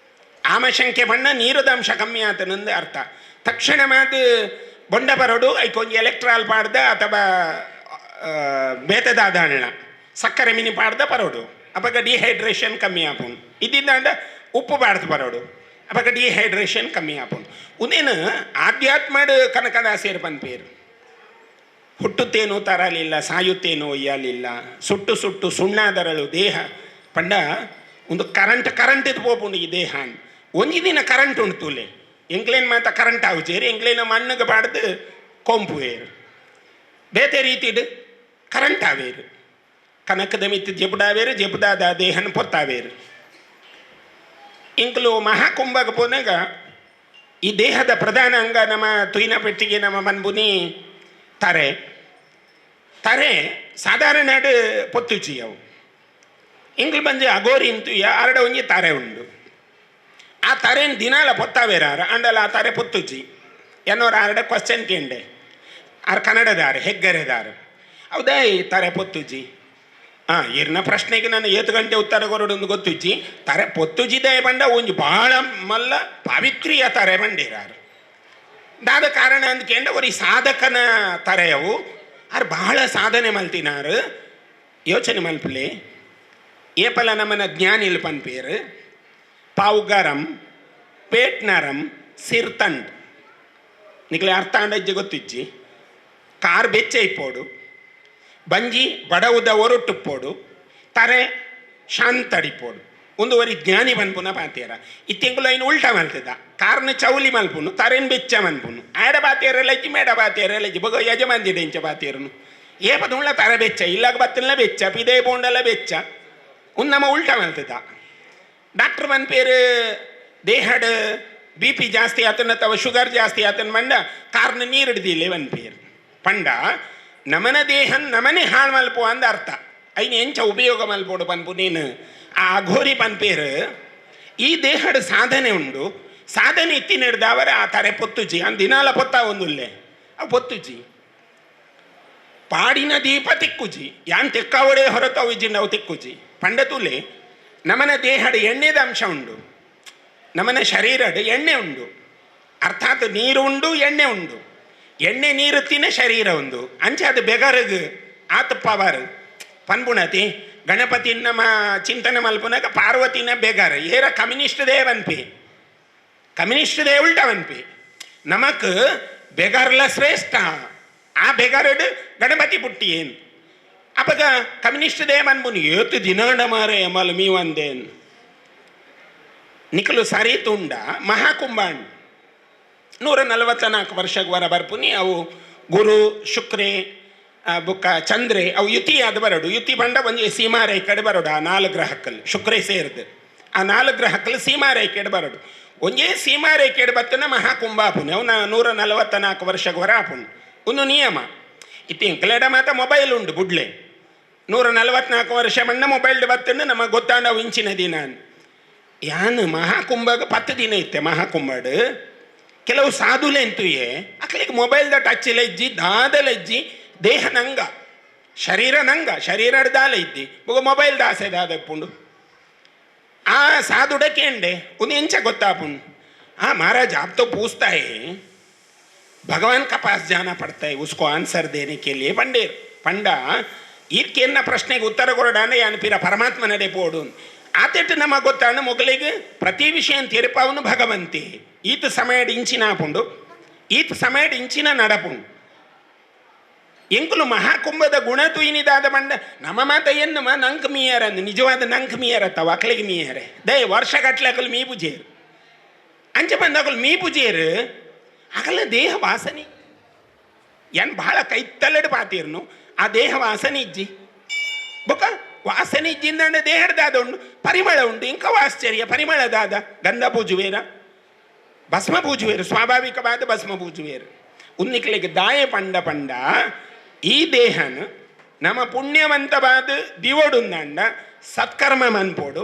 ಆಮಶಂಕೆ ಬಣ್ಣ ನೀರದ ಅಂಶ ಕಮ್ಮಿ ಆತನಂದು ಅರ್ಥ ತಕ್ಷಣ ಮಾತು ಬೊಂಡ ಬರೋಡು ಐಕೊಂಜಿ ಎಲೆಕ್ಟ್ರಾಲ್ ಪಾಡ್ದ ಅಥವಾ ಬೇತದಾದ ಹಣ್ಣ ಸಕ್ಕರೆ ಮಿನಿ ಪಾಡ್ದ ಬರೋಡು ಅವಾಗ ಡಿಹೈಡ್ರೇಷನ್ ಕಮ್ಮಿ ಆಪುಂಡು ಇದ್ದಿಂದ ಉಪ್ಪು ಪಾಡ್ದು ಬರೋಡು ಅವಾಗ ಡಿಹೈಡ್ರೇಷನ್ ಕಮ್ಮಿ ಆಪುಂಡು ಉದೇನು ಆಧ್ಯಾತ್ಮಡ್ ಕನಕದಾಸಿಯರು ಪನ್ಪೇರು ಹುಟ್ಟುತ್ತೇನೋ ತರಲಿಲ್ಲ ಸಾಯುತ್ತೇನೋ ಒಯ್ಯಲಿಲ್ಲ ಸುಟ್ಟು ಸುಟ್ಟು ಸುಣ್ಣಾದರಳು ದೇಹ ಪಂಡ ಒಂದು ಕರೆಂಟ್ ಇದು ಪೋಪುಂಡು ಈ ದೇಹ ಒಂಜಿ ದಿನ ಕರೆಂಟ್ ಉಂಟು ತೂಲೆ ಎಂಕ್ಲೇನು ಮಾತ ಕರೆಂಟ್ ಆಗುಚೇರಿ ಎಂಕ್ಲೇನ ಮಣ್ಣಗೆ ಪಾಡ್ದು ಕೊಂಪು ಏರು ಬೇತೆ ರೀತಿಡು ಕರೆಂಟ್ ಆವೇರು ಕನಕದ ಮಿತ್ತು ಜಪುಡಾವೇರು ಜಪುದಾದ ದೇಹನ ಪೊತ್ತಾವೇರು ಇಂಕ್ಲು ಮಹಾಕುಂಭಕ್ಕೆ ಪೋನಾಗ ಈ ದೇಹದ ಪ್ರಧಾನ ಅಂಗ ನಮ್ಮ ತುಯಿನ ಪೆಟ್ಟಿಗೆ ನಮ್ಮ ಮನ್ಬುನಿ ತಾರೆ ಸಾಧಾರಣ ಪೊತ್ತುಚಿ ಅವು ಇಂಗ್ಲು ಬಂದು ಅಗೋರಿ ಇಂತು ಆರಡ ಒಂಜಿ ತಾರೆ ಉಂಡು ಆ ತರೇನು ದಿನಾಲ ಪೊತ್ತಾವೇರಾರ ಅಂಡಲ್ಲ ಆ ತಾರೆ ಪೊತ್ತುಚಿ ಎನ್ನೋರು ಆರಡ ಕ್ವಶನ್ ಕೇಂಡೆ ಆರು ಕನ್ನಡದಾರ ಹೆಗ್ಗರೆದಾರ ಹೌದಾ ಈ ತಾರೆ ಪೊತ್ತುಜಿ ಇರ್ನ ಪ್ರಶ್ನೆಗೆ ನಾನು 7 ಗಂಟೆ ಉತ್ತರ ಕೊರಡೊಂದು ಗೊತ್ತುಜ್ಜಿ ತಾರೆ ಪೊತ್ತುಜಿದೆ ಬಂಡ ಒಂಜಿ ಭಾಳ ಮಲ್ಲ ಪಾವಿತ್ರಿಯ ತಾರೆ ಬಂಡಿರಾರು ದಾದ ಕಾರಣ ಅಂದ್ಕೇಂಡ ಅವ್ರ ಈ ಸಾಧಕನ ತರೆಯವು ಆರು ಬಹಳ ಸಾಧನೆ ಮಲ್ತಿನಾರು ಯೋಚನೆ ಮಲ್ಪಲೆ ಏಪಲ ನಮ್ಮನ ಜ್ಞಾನಿಲ್ ಪನ್ಪೇರು ಪಾವುಗರಂ ಪೇಟ್ನರಂ ಸಿರ್ತಂಡ್ ನಿಕ್ಲೆ ಅರ್ಥ ಅಂಡಜ್ಜಿ ಗೊತ್ತಿಜ್ಜಿ ಕಾರ್ ಬೆಚ್ಚ ಇಪ್ಪೋಡು ಬಂಜಿ ಬಡವುದ ಒರಟುಪ್ಪೋಡು ತಾರೆ ಶಾಂತಡಿಪ್ಪೋಡು ಒಂದುವರೆ ಜ್ಞಾನಿ ಮನ್ಪುನ ಪಾತಿಯರ ಇತ್ತಿಂಗುಲು ಐನು ಉಲ್ಟಾ ಮಲ್ತಿದ್ದ ಕಾರ್ನ ಚೌಲಿ ಮಲ್ಪುನು ತರೇನು ಬೆಚ್ಚ ಮನ್ಪುನು ಆಡ ಬಾತಿಯರಲ್ಲಜ್ಜಿ ಮೇಡ ಬಾತಿಯರಲ್ಲಜ್ಜಿ ಬಗ ಯಜಮಾಂದಿ ಡೆಂಚ ಬಾತಿಯರನು ಏಪದುಳ್ಳ ತರ ಬೆಚ್ಚ ಇಲ್ಲಾಗ ಬತ್ತಲ್ಲ ಬೆಚ್ಚ ಪಿದೇ ಬೋಂಡಲ್ಲ ಬೆಚ್ಚ ಒಂದು ನಮ್ಮ ಉಲ್ಟಾ ಮಲ್ತಿದ್ದ ಡಾಕ್ಟರ್ ಮನ್ಪೇರು ದೇಹದ ಬಿ ಪಿ ಜಾಸ್ತಿ ಆತನ ಅಥವಾ ಶುಗರ್ ಜಾಸ್ತಿ ಆತನ ಮಂಡ ಕಾರ್ನ ನೀರು ಹಿಡ್ದಿಲ್ಲ ಮನ್ಪೇರು ಪಂಡ ನಮನ ದೇಹನ್ ನಮನೆ ಹಾಳು ಮಲ್ಪು ಅಂದ ಅರ್ಥ ಐನು ಎಂಚ ಉಪಯೋಗ ಮಲ್ಪೋಡು ಪನ್ಪು ನೀನು ಆ ಅಘೋರಿ ಪನ್ಪೇರು ಈ ದೇಹದ ಸಾಧನೆ ಉಂಡು ಸಾಧನೆ ಎತ್ತಿ ನಡೆದವರ ಆ ತಾರೆ ಪೊತ್ತುಜಿ ಅಂದ್ ದಿನಾಲ ಪೊತ್ತ ಒಂದುಲ್ಲೆ ಆ ಪೊತ್ತುಜಿ ಪಾಡಿನ ದೀಪ ತಿಕ್ಕುಜಿ ಯಾನ್ ತೆಕ್ಕಾವಡೆ ಹೊರತು ಅವು ಇಜ್ಜಿಂಡ ಅವು ತಿಕ್ಕುಜಿ ಪಂಡತುಲೆ ನಮನ ದೇಹದ ಎಣ್ಣೆದ ಅಂಶ ಉಂಡು ನಮನ ಶರೀರದ ಎಣ್ಣೆ ಉಂಡು ಅರ್ಥಾತ್ ನೀರು ಉಂಡು ಎಣ್ಣೆ ಉಂಡು ಎಣ್ಣೆ ನೀರು ತಿನ್ನ ಶರೀರ ಒಂದು ಅಂಚೆ ಅದು ಬೆಗರಗ್ ಆತ ಪವರ್ ಪನ್ಪುಣತಿ ಗಣಪತಿ ನಮ್ಮ ಚಿಂತನೆ ಮಲ್ಪುನಾಗ ಪಾರ್ವತಿನ ಬೆಗರ್ ಏರ ಕಮ್ಯುನಿಸ್ಟ್ ದೇವನ್ಪಿ ಕಮ್ಯುನಿಸ್ಟ್ ದೇ ಉಲ್ಟವನ್ಪಿ ನಮಕ್ ಬೆಗರ್ಲ ಶ್ರೇಷ್ಠ ಆ ಬೆಗರಡ್ ಗಣಪತಿ ಪುಟ್ಟಿ ಏನು ಅಪಗ ಕಮ್ಯುನಿಸ್ಟ್ ದೇವ್ ಅನ್ಬುನು ಏತು ದಿನಾಂಡ ಮಾರೆ ಮಲ್ ಮೀವಂದೇನ್ ನಿಖಲು ಸರಿ ತುಂಡ ಮಹಾಕುಂಭಾಂಡ್ 144 ವರ್ಷಕ್ಕೆ ವರ ಬರ್ಪುನಿ ಅವು ಗುರು ಶುಕ್ರೆ ಬುಕ್ಕ ಚಂದ್ರೆ ಅವು ಯುತಿ ಅದು ಬರೋಡು ಯುತಿ ಬಂಡ ಒಂದು ಸೀಮಾರೈ ಕಡೆ ಬರೋಡು ಆ 4 ಗ್ರಹಕ್ಕಲ್ಲಿ ಶುಕ್ರೆ ಸೇರಿದು ಆ 4 ಗ್ರಹಕ್ಕಲ್ಲಿ ಸೀಮಾರೈ ಕೆಡೆ ಬರೋಡು ಒಂದೇ ಸೀಮಾರೈ ಕೆಡೆ ಬತ್ತನ ಮಹಾಕುಂಭ ಆಪುನಿ ಅವನ 144 ವರ್ಷಕ್ಕೆ ವರ ಆಪುನಿ ಒಂದು ನಿಯಮ ಇತ್ತು ಇಂಕ್ಲೇಡ ಮಾತ ಮೊಬೈಲ್ ಉಂಡು ಬುಡ್ಲೆ 144 ವರ್ಷ ಬಣ್ಣ ಮೊಬೈಲ್ ಬತ್ತನ್ನು ನಮಗೆ ಗೊತ್ತಾಂಡ ಇಂಚಿನ ದಿನ ಯಾನು ಮಹಾಕುಂಭಗ 10 ದಿನ ಇತ್ತೆ ಮಹಾಕುಂಭಡ್ ಕೆಲವು ಸಾಧುಲೆ ಅಂತೂಯೇ ಅಕ್ಲಿಗೆ ಮೊಬೈಲ್ದ ಟಚ್ ಇಜ್ಜಿ ದಾದಲೆಜ್ಜಿ ದೇಹ ನಂಗ ಶರೀರ ದಾಲ ಇದ್ದಿ ಬೊಗ ಮೊಬೈಲ್ ದಾಸೆ ದಾದಪ್ಪುಂಡು ಆ ಸಾಧುಡ ಕೇಂಡೆ ಒಂದು ಎಂಚ ಗೊತ್ತಾಪುಂಡು महाराज आप तो पूछता है भगवान का पास जाना पड़ता है उसको आंसर देने के लिए पंडा ಈಕೆನ್ನ ಪ್ರಶ್ನೆಗೆ ಉತ್ತರ ಕೊಡಾನೆ ಯಾನ್ ಪಿರ ಪರಮಾತ್ಮ ನಡೆ ಪೋಡು ಆತೆಟ್ಟು ನಮಗೆ ಗೊತ್ತಾಣ ಮೊಗಲಿಗೆ ಪ್ರತಿ ವಿಷಯ ತೆರಪಾವನು ಭಗವಂತಿ ಈತ ಸಮಯದ ಇಂಚಿನ ಆಪುಂಡು ಈತ ಸಮಯದ ಇಂಚಿನ ನಡಪುಂಡು ಎಂಕುಲು ಮಹಾಕುಂಭದ ಗುಣ ತುಯಿನಿದಾದ ಬಂಡ ನಮ್ಮ ಮಾತ ಎನ್ನುಮ ನಂಕ್ ಮೀಯರ ನಿಜವಾದ ನಂಕ್ ಮೀಯರತ್ತವ ಅಕ್ಲಿಗೆ ಮೀಯರೆ ದಯ ವರ್ಷ ಗಟ್ಲೆ ಅಕಲು ಮೀ ಪೂಜೆಯರು ಅಂಚ ಬಂದ ಅಕಲು ಮೀ ಪೂಜೆಯರು ಅಕಲ ದೇಹ ವಾಸನೆ ಏನ್ ಬಹಳ ಕೈತಲ್ಲಡು ಪಾತಿರ್ನು ಆ ದೇಹ ವಾಸನೆ ಇಜ್ಜಿ ಬೊಕ್ಕ ವಾಸನೆ ಇಜ್ಜಿಂದ ದೇಹದಾದ ಉಂಡು ಪರಿಮಳ ಉಂಟು ಇಂಕ ಆಶ್ಚರ್ಯ ಪರಿಮಳದಾದ ಗಂಧ ಪೂಜುವೇರ ಭಸ್ಮ ಪೂಜುವೇರು ಸ್ವಾಭಾವಿಕವಾದ ಭಸ್ಮ ಪೂಜುವೇರು ಉನ್ನಿಕ್ಲಿಗೆ ದಾಯ ಪಂಡ ಪಂಡ ಈ ದೇಹನ ನಮ್ಮ ಪುಣ್ಯವಂತವಾದ ದಿವಡುಂದಂಡ ಸತ್ಕರ್ಮ ಮನ್ಪೋಡು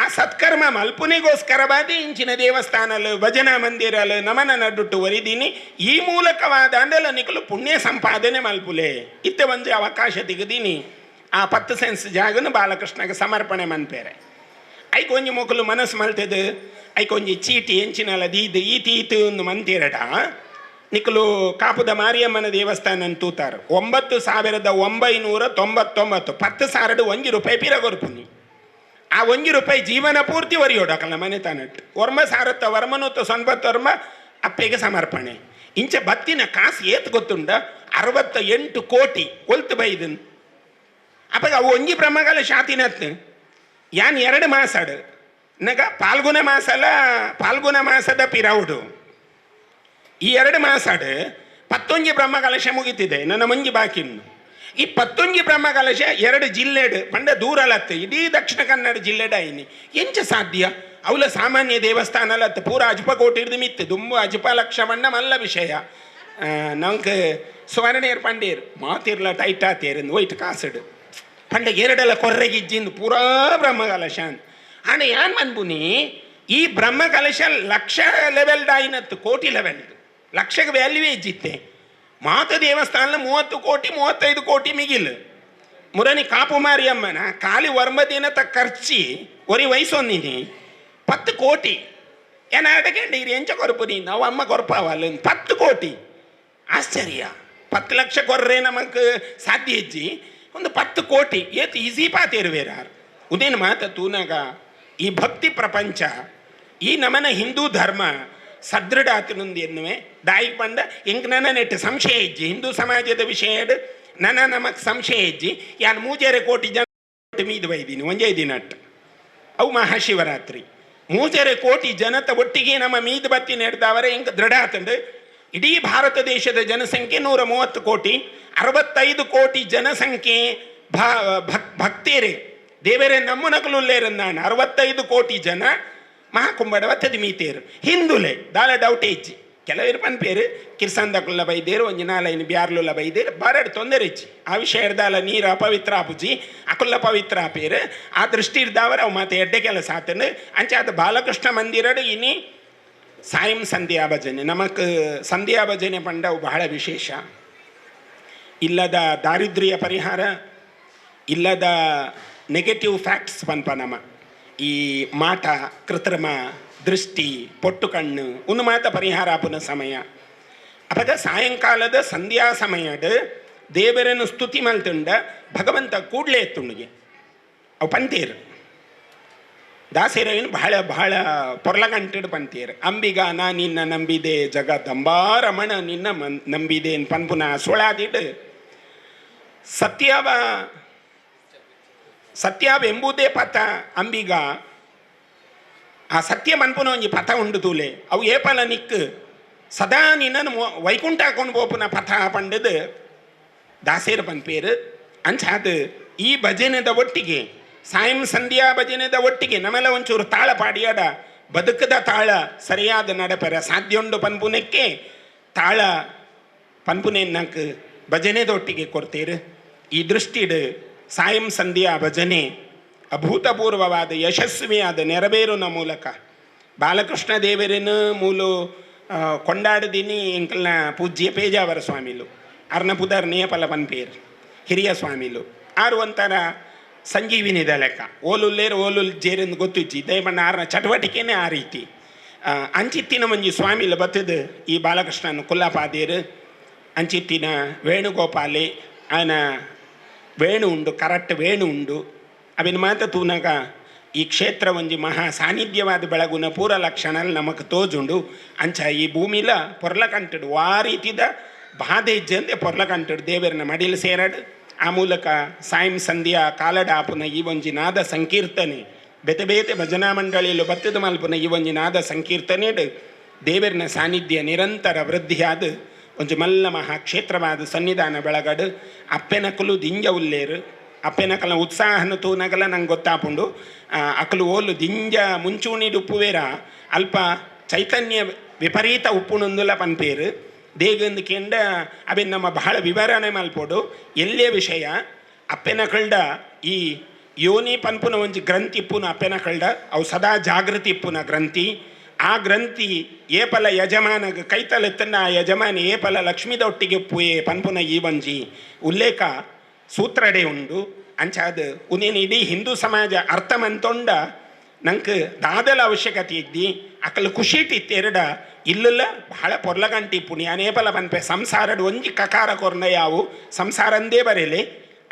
ಆ ಸತ್ಕರ್ಮ ಮಲ್ಪುನಿಗೋಸ್ಕರವಾದಿ ಇಂಚಿನ ದೇವಸ್ಥಾನಲು ಭಜನಾ ಮಂದಿರಲು ನಮನ ನಡುಟ್ಟು ಒರಿದೀನಿ ಈ ಮೂಲಕವಾದ ಅಂಡಲ ನಿಕಲು ಪುಣ್ಯ ಸಂಪಾದನೆ ಮಲ್ಪುಲೆ ಇತ್ತೆ ಒಂಜಿ ಅವಕಾಶ ತೆಗೆದೀನಿ ಆ 10 ಸೆನ್ಸ್ ಜಾಗನು ಬಾಲಕೃಷ್ಣಗೆ ಸಮರ್ಪಣೆ ಮನ್ಪೇರೆ ಐಕೊಂಜಿ ಮೊಕಲು ಮನಸ್ಸು ಮಲ್ತದು ಐಕೊಂಜಿ ಚೀಟಿ ಎಂಚಿನಲ್ಲ ದೀದು ಈತೀತು ಒಂದು ಮಂತಿರಡ ನಿಕಲು ಕಾಪುದ ಮಾರಿಯಮ್ಮನ ದೇವಸ್ಥಾನ ತೂತಾರು 9,999 10,000 1 ಪಿರಗೊರ್ಪುನಿ ಆ 1 ರೂಪಾಯಿ ಜೀವನ ಪೂರ್ತಿ ಒರಿಯೋಡಕಲ್ಲ ಮನೆ ತಾನಟ್ಟು ವರ್ಮ ಸಾರತ್ತ ವರ್ಮನೂತ 90 ವರ್ಮ ಅಪ್ಪೆಗೆ ಸಮರ್ಪಣೆ ಇಂಚ ಬತ್ತಿನ ಕಾಸು ಏತ್ ಗೊತ್ತುಂಡ 68 ಕೋಟಿ ಒಲ್ತು ಬೈದನ್ ಅಪ್ಪಾಗ ಅವು ಒಂಜಿ ಬ್ರಹ್ಮಗಾಲ ಶಾತಿನತ್ ಯಾನ್ 2 ಮಾಸಾಡು ನಗ ಪಾಲ್ಗುಣ ಮಾಸದ ಪಿರೌಡು ಈ 2 ಮಾಸಾಡು 11 ಬ್ರಹ್ಮಕಲಶ ಮುಗಿತಿದೆ ನನ್ನ ಮಂಜಿ ಬಾಕಿನ್ನು ಈ 11 ಬ್ರಹ್ಮಕಲಶ 2 ಜಿಲ್ಲೆಡು ಪಂಡ ದೂರಲತ್ತು ಇಡೀ ದಕ್ಷಿಣ ಕನ್ನಡ ಜಿಲ್ಲೆಡ ಐನಿ ಎಂಚ ಸಾಧ್ಯ ಅವಳ ಸಾಮಾನ್ಯ ದೇವಸ್ಥಾನಲತ್ತು ಪೂರ ಅಜಪಕೋಟಿ ಹಿಡಿದು ಮಿತ್ತು ದುಂಬು ಅಜಪ ಲಕ್ಷ ಬಣ್ಣ ಮಲ್ಲ ವಿಷಯ ನಂಗೆ ಸುವರ್ಣೇರ್ ಪಂಡೇರು ಮಾತಿರ್ಲ ಟೈಟ್ ಆತೇರು ಒಯ್ತು ಕಾಸಡು ಪಂಡ 2 ಕೊರ್ರೆಗಿಜ್ಜಿಂದು ಪೂರಾ ಬ್ರಹ್ಮಕಲಶ ಹಣ ಯಾನ್ ಮನ್ಬುನಿ ಈ ಬ್ರಹ್ಮಕಲಶ ಲಕ್ಷ ಲೆವೆಲ್ ಡಾಯಿನತ್ತು ಕೋಟಿ ಲೆವೆಲ್ ಲಕ್ಷಕ್ಕೆ ವ್ಯಾಲ್ಯೂವೇ ಇಜ್ಜಿತ್ತೆ ಮಾತ ದೇವಸ್ಥಾನ 30 ಕೋಟಿ 35 ಕೋಟಿ ಮಿಗಿಲು ಮುರನಿ ಕಾಪು ಮಾರಿಯಮ್ಮನ ಖಾಲಿ ವರ್ಮದಿನತ ಖರ್ಚಿ ಒರಿ ವಯಸ್ಸೊಂದಿನಿ 10 ಕೋಟಿ ಏನಾಡಕಂಡು ಇರಿ ಎಂಚ ಕೊರಪುನಿ ನಾವು ಅಮ್ಮ ಕೊರಪಾವಲ್ಲ 10 ಕೋಟಿ ಆಶ್ಚರ್ಯ 10 ಲಕ್ಷ ಕೊರ್ರೆ ನಮಗೆ ಸಾಧ್ಯ ಇಜ್ಜಿ ಒಂದು 10 ಕೋಟಿ ಏತ್ ಈಸಿ ಪಾತೇರುವೇರಾರು ಉದೇನು ಮಾತ ತೂನಾಗ ಈ ಭಕ್ತಿ ಪ್ರಪಂಚ ಈ ನಮನ ಹಿಂದೂ ಧರ್ಮ ಸದೃಢ ಆತನುಂದು ಎನ್ನುವೆ ದಾಯಿ ಪಂಡ ಎಂಕ್ ನನ್ನ ನೆಟ್ಟು ಸಂಶಯ ಇಜ್ಜಿ ಹಿಂದೂ ಸಮಾಜದ ವಿಷಯ ನಮಕ್ ಸಂಶಯ ಇಜ್ಜಿ ಯಾನ್ 3 ಕೋಟಿ ಜನ ಮೀದು ಬೈದೀನಿ ಒಂಜೇ ದಿನಟ್ಟು ಅವು ಮಹಾಶಿವರಾತ್ರಿ 3 ಕೋಟಿ ಜನತ ಒಟ್ಟಿಗೆ ನಮ್ಮ ಮೀದು ಬತ್ತಿ ನೆಡ್ದವರ ಎಂಕ್ ದೃಢ ಆತಂಡು ಇಡೀ ಭಾರತ ದೇಶದ ಜನಸಂಖ್ಯೆ 130 ಕೋಟಿ 65 ಕೋಟಿ ಜನಸಂಖ್ಯೆ ಭಕ್ತೇರೆ ದೇವರೇ ನಮ್ಮನಕಲುಲ್ಲೇರನ್ನಾಣ 65 ಕೋಟಿ ಜನ ಮಹಾಕುಂಭಡ ಒತ್ತದ ಮೀತೇರು ಹಿಂದುಲೆ ದಾಲ ಡೌಟ್ ಇಜ್ಜಿ ಕೆಲವರು ಪನ್ಪೇರು ಕಿರ್ಸಂದಕುಲ್ಲ ಬೈದೇರು ಒಂಜಿ 4 ಬ್ಯಾರ್ಲುಲ್ಲ ಬೈದೇರು ಬರಡು ತೊಂದರೆ ಇಜ್ಜಿ ಆ ವಿಷಯ ಇರ್ದಾಲ ನೀರು ಅಪವಿತ್ರ ಆಪುಜಿ ಅಕುಲ್ಲ ಪವಿತ್ರ ಆಪೇರು ಆ ದೃಷ್ಟಿ ಇರ್ದವರು ಅವು ಮತ್ತೆ ಎಡ್ಡೆ ಕೆಲಸ ಆತನು ಅಂಚೆ ಅದು ಬಾಲಕೃಷ್ಣ ಮಂದಿರಡು ಇನಿ ಸಾಯಂ ಸಂಧ್ಯಾ ಭಜನೆ ನಮಕ್ ಸಂಧ್ಯಾ ಭಜನೆ ಪಂಡವು ಬಹಳ ವಿಶೇಷ ಇಲ್ಲದ ದಾರಿದ್ರ್ಯ ಪರಿಹಾರ ಇಲ್ಲದ ನೆಗೆಟಿವ್ ಫ್ಯಾಕ್ಟ್ಸ್ ಪನ್ಪ ನಮ್ಮ ಈ ಮಾಟ ಕೃತ್ರಿಮ ದೃಷ್ಟಿ ಪೊಟ್ಟು ಕಣ್ಣು ಉನ್ನು ಮಾತ ಪರಿಹಾರ ಆಪುನ ಸಮಯ ಅಪದ ಸಾಯಂಕಾಲದ ಸಂಧ್ಯಾ ಸಮಯದ ದೇವರನ್ನು ಸ್ತುತಿ ಮಲ್ತುಂಡ ಭಗವಂತ ಕೂಡ್ಲೆ ಎತ್ತುಂಡಿಗೆ ಅವು ಪಂತೇರು ದಾಸೇರವೇನು ಬಹಳ ಬಹಳ ಪೊರ್ಲಗಂಟೆಡು ಪಂತೇರು ಅಂಬಿಗ ನಾ ನಿನ್ನ ನಂಬಿದೆ ಜಗದಂಬಾರಮಣ ನಿನ್ನ ನಂಬಿದೆ ಪನ್ಪುನ ಸೊಳಾದಿಡು ಸತ್ಯವೆಂಬುದೇ ಪಥ ಅಂಬಿಗ ಆ ಸತ್ಯ ಮನ್ಪುನ ಒಂಜಿ ಪಥ ಉಂಡು ತೂಲೆ ಅವು ಏಪಲ ನಿಕ್ ಸದಾ ನಿನ್ನನ್ನು ವೈಕುಂಠ ಹಾಕೊಂಡು ಪೋಪುನ ಪಥ ಪಂಡದು ದಾಸೇರ ಪನ್ಪೇರು ಅಂಚಾದು ಈ ಭಜನೆದ ಒಟ್ಟಿಗೆ ಸಾಯಂ ಸಂಧ್ಯಾ ಭಜನೆದ ಒಟ್ಟಿಗೆ ನಮ್ಮೆಲ್ಲ ಒಂಚೂರು ತಾಳ ಪಾಡಿಯಾಡ ಬದುಕದ ತಾಳ ಸರಿಯಾದ ನಡಪೆರ ಸಾಧ್ಯ ಉಂಡು ಪನ್ಪುನಕ್ಕೆ ತಾಳ ಪನ್ಪುನೆನ್ನಕ್ಕೆ ಭಜನೆದ ಒಟ್ಟಿಗೆ ಕೊಡ್ತೇರು ಈ ದೃಷ್ಟಿಡು ಸಾಯಂ ಸಂಧ್ಯಾ ಭಜನೆ ಅಭೂತಪೂರ್ವವಾದ ಯಶಸ್ವಿಯಾದ ನೆರವೇರುನ ಮೂಲಕ ಬಾಲಕೃಷ್ಣ ದೇವರನ್ನು ಮೂಲು ಕೊಂಡಾಡದಿನಿ ಎಂಕಲ್ನ ಪೂಜ್ಯ ಪೇಜಾವರ ಸ್ವಾಮಿಲು ಅರ್ನಪುದರ್ ನೇಪಲ ಪನ್ಪೇರು ಹಿರಿಯ ಸ್ವಾಮಿಲು ಆರು ಒಂಥರ ಸಂಜೀವಿನಿದ ಲೆಕ್ಕ ಓಲುಲ್ಲೇರು ಓಲುಲ್ ಜೇರಿಂದ ಗೊತ್ತಿಜ್ಜಿ ದಯಮಣ್ಣ ಆರ್ನ ಚಟುವಟಿಕೆನೇ ಆ ರೀತಿ ಅಂಚಿತ್ತಿನ ಮಂಜಿ ಸ್ವಾಮಿಲು ಬತ್ತದು ಈ ಬಾಲಕೃಷ್ಣನ ಕುಲ್ಲಪಾದೇರು ಅಂಚಿತ್ತಿನ ವೇಣುಗೋಪಾಲೆ ಆಯನ ವೇಣು ಉಂಡು ಕರೆಕ್ಟ್ ವೇಣು ಉಂಡು ಅವಿನ ಮಾತ ತೂನಾಗ ಈ ಕ್ಷೇತ್ರ ಒಂಜಿ ಮಹಾ ಸಾನ್ನಿಧ್ಯವಾದ ಬೆಳಗುನ ಪೂರ ಲಕ್ಷಣ ನಮಗೆ ತೋಜುಂಡು ಅಂಚ ಈ ಭೂಮಿಲ ಪೊರ್ಲ ಕಂಟಡು ಆ ರೀತಿದ ಬಾಧೆ ಇಜ್ಜಂದೆ ಪೊರ್ಲ ಕಂಟಡು ದೇವರನ್ನ ಮಡಿಲು ಸೇರಡು ಆ ಮೂಲಕ ಸಾಯಂ ಸಂಧ್ಯಾ ಕಾಲಡ ಆಪುನ ಈ ಒಂಜಿ ನಾದ ಸಂಕೀರ್ತನೆ ಬೇತೆ ಬೇತೆ ಭಜನಾ ಮಂಡಳಿಯಲ್ಲೂ ಬತ್ತದ ಮಲ್ಪುನ ಈ ಒಂಜಿ ನಾದ ಸಂಕೀರ್ತನೆಡು ದೇವರಿನ ಸಾನ್ನಿಧ್ಯ ನಿರಂತರ ವೃದ್ಧಿಯಾದ ಒಂಜಿ ಮಲ್ಲ ಮಹಾಕ್ಷೇತ್ರವಾದ ಸನ್ನಿಧಾನ ಬೆಳಗಡು ಅಪ್ಪೆನಕಲು ದಿಂಜ ಉಲ್ಲೇರು ಅಪ್ಪೆನಕಲ ಉತ್ಸಾಹನ ತೂನಗಲ ನಂಗೆ ಗೊತ್ತಾಪುಂಡು ಅಕಲು ಓಲು ದಿಂಜ ಮುಂಚೂಣಿಡು ಉಪ್ಪುವೇರ ಅಲ್ಪ ಚೈತನ್ಯ ವಿಪರೀತ ಉಪ್ಪುಣುಂದುಲ ಪನ್ಪೇರು ದೇಗಂದು ಕೆಂಡ ಅವೆ ನಮ್ಮ ಬಹಳ ವಿವರಣೆ ಮಲ್ಪೋಡು ಎಲ್ಲೇ ವಿಷಯ ಅಪ್ಪೆನ ಕಳ್ಡ ಈ ಯೋನಿ ಪನ್ಪುನ ಒಂಜಿ ಗ್ರಂಥಿ ಇಪ್ಪುನ ಅಪ್ಪೆನ ಕಳ್ಡ ಅವು ಸದಾ ಜಾಗೃತಿ ಇಪ್ಪುನ ಗ್ರಂಥಿ ಆ ಗ್ರಂಥಿ ಏಪಲ ಯಜಮಾನಗ ಕೈತಲೆತ್ತನ್ನ ಆ ಯಜಮಾನ ಏಪಲ ಲಕ್ಷ್ಮಿದೊಟ್ಟಿಗೆ ಪುಯೆ ಪನ್ಪುನ ಈ ಒಂಜಿ ಉಲ್ಲೇಖ ಸೂತ್ರಡೆ ಉಂಡು ಅಂಚಾದ ಉನೇನು ಇಡೀ ಹಿಂದೂ ಸಮಾಜ ಅರ್ಥ ಮಂತೊಂಡ ನಂಗೆ ದಾದಲ ಅವಶ್ಯಕತೆ ಇದ್ದಿ ಅಕಲು ಖುಷಿಟಿತ್ತೆರಡ ಇಲ್ಲಲ್ಲ ಬಹಳ ಪೊರ್ಲಗಂಟಿ ಪುಣ್ಯ ನೇಪಲ ಪನ್ಪೆ ಸಂಸಾರಡು ಒಂಜಿ ಕಕಾರ ಕೊರ್ನ ಯಾವು ಸಂಸಾರಂದೇ ಬರೇಲೆ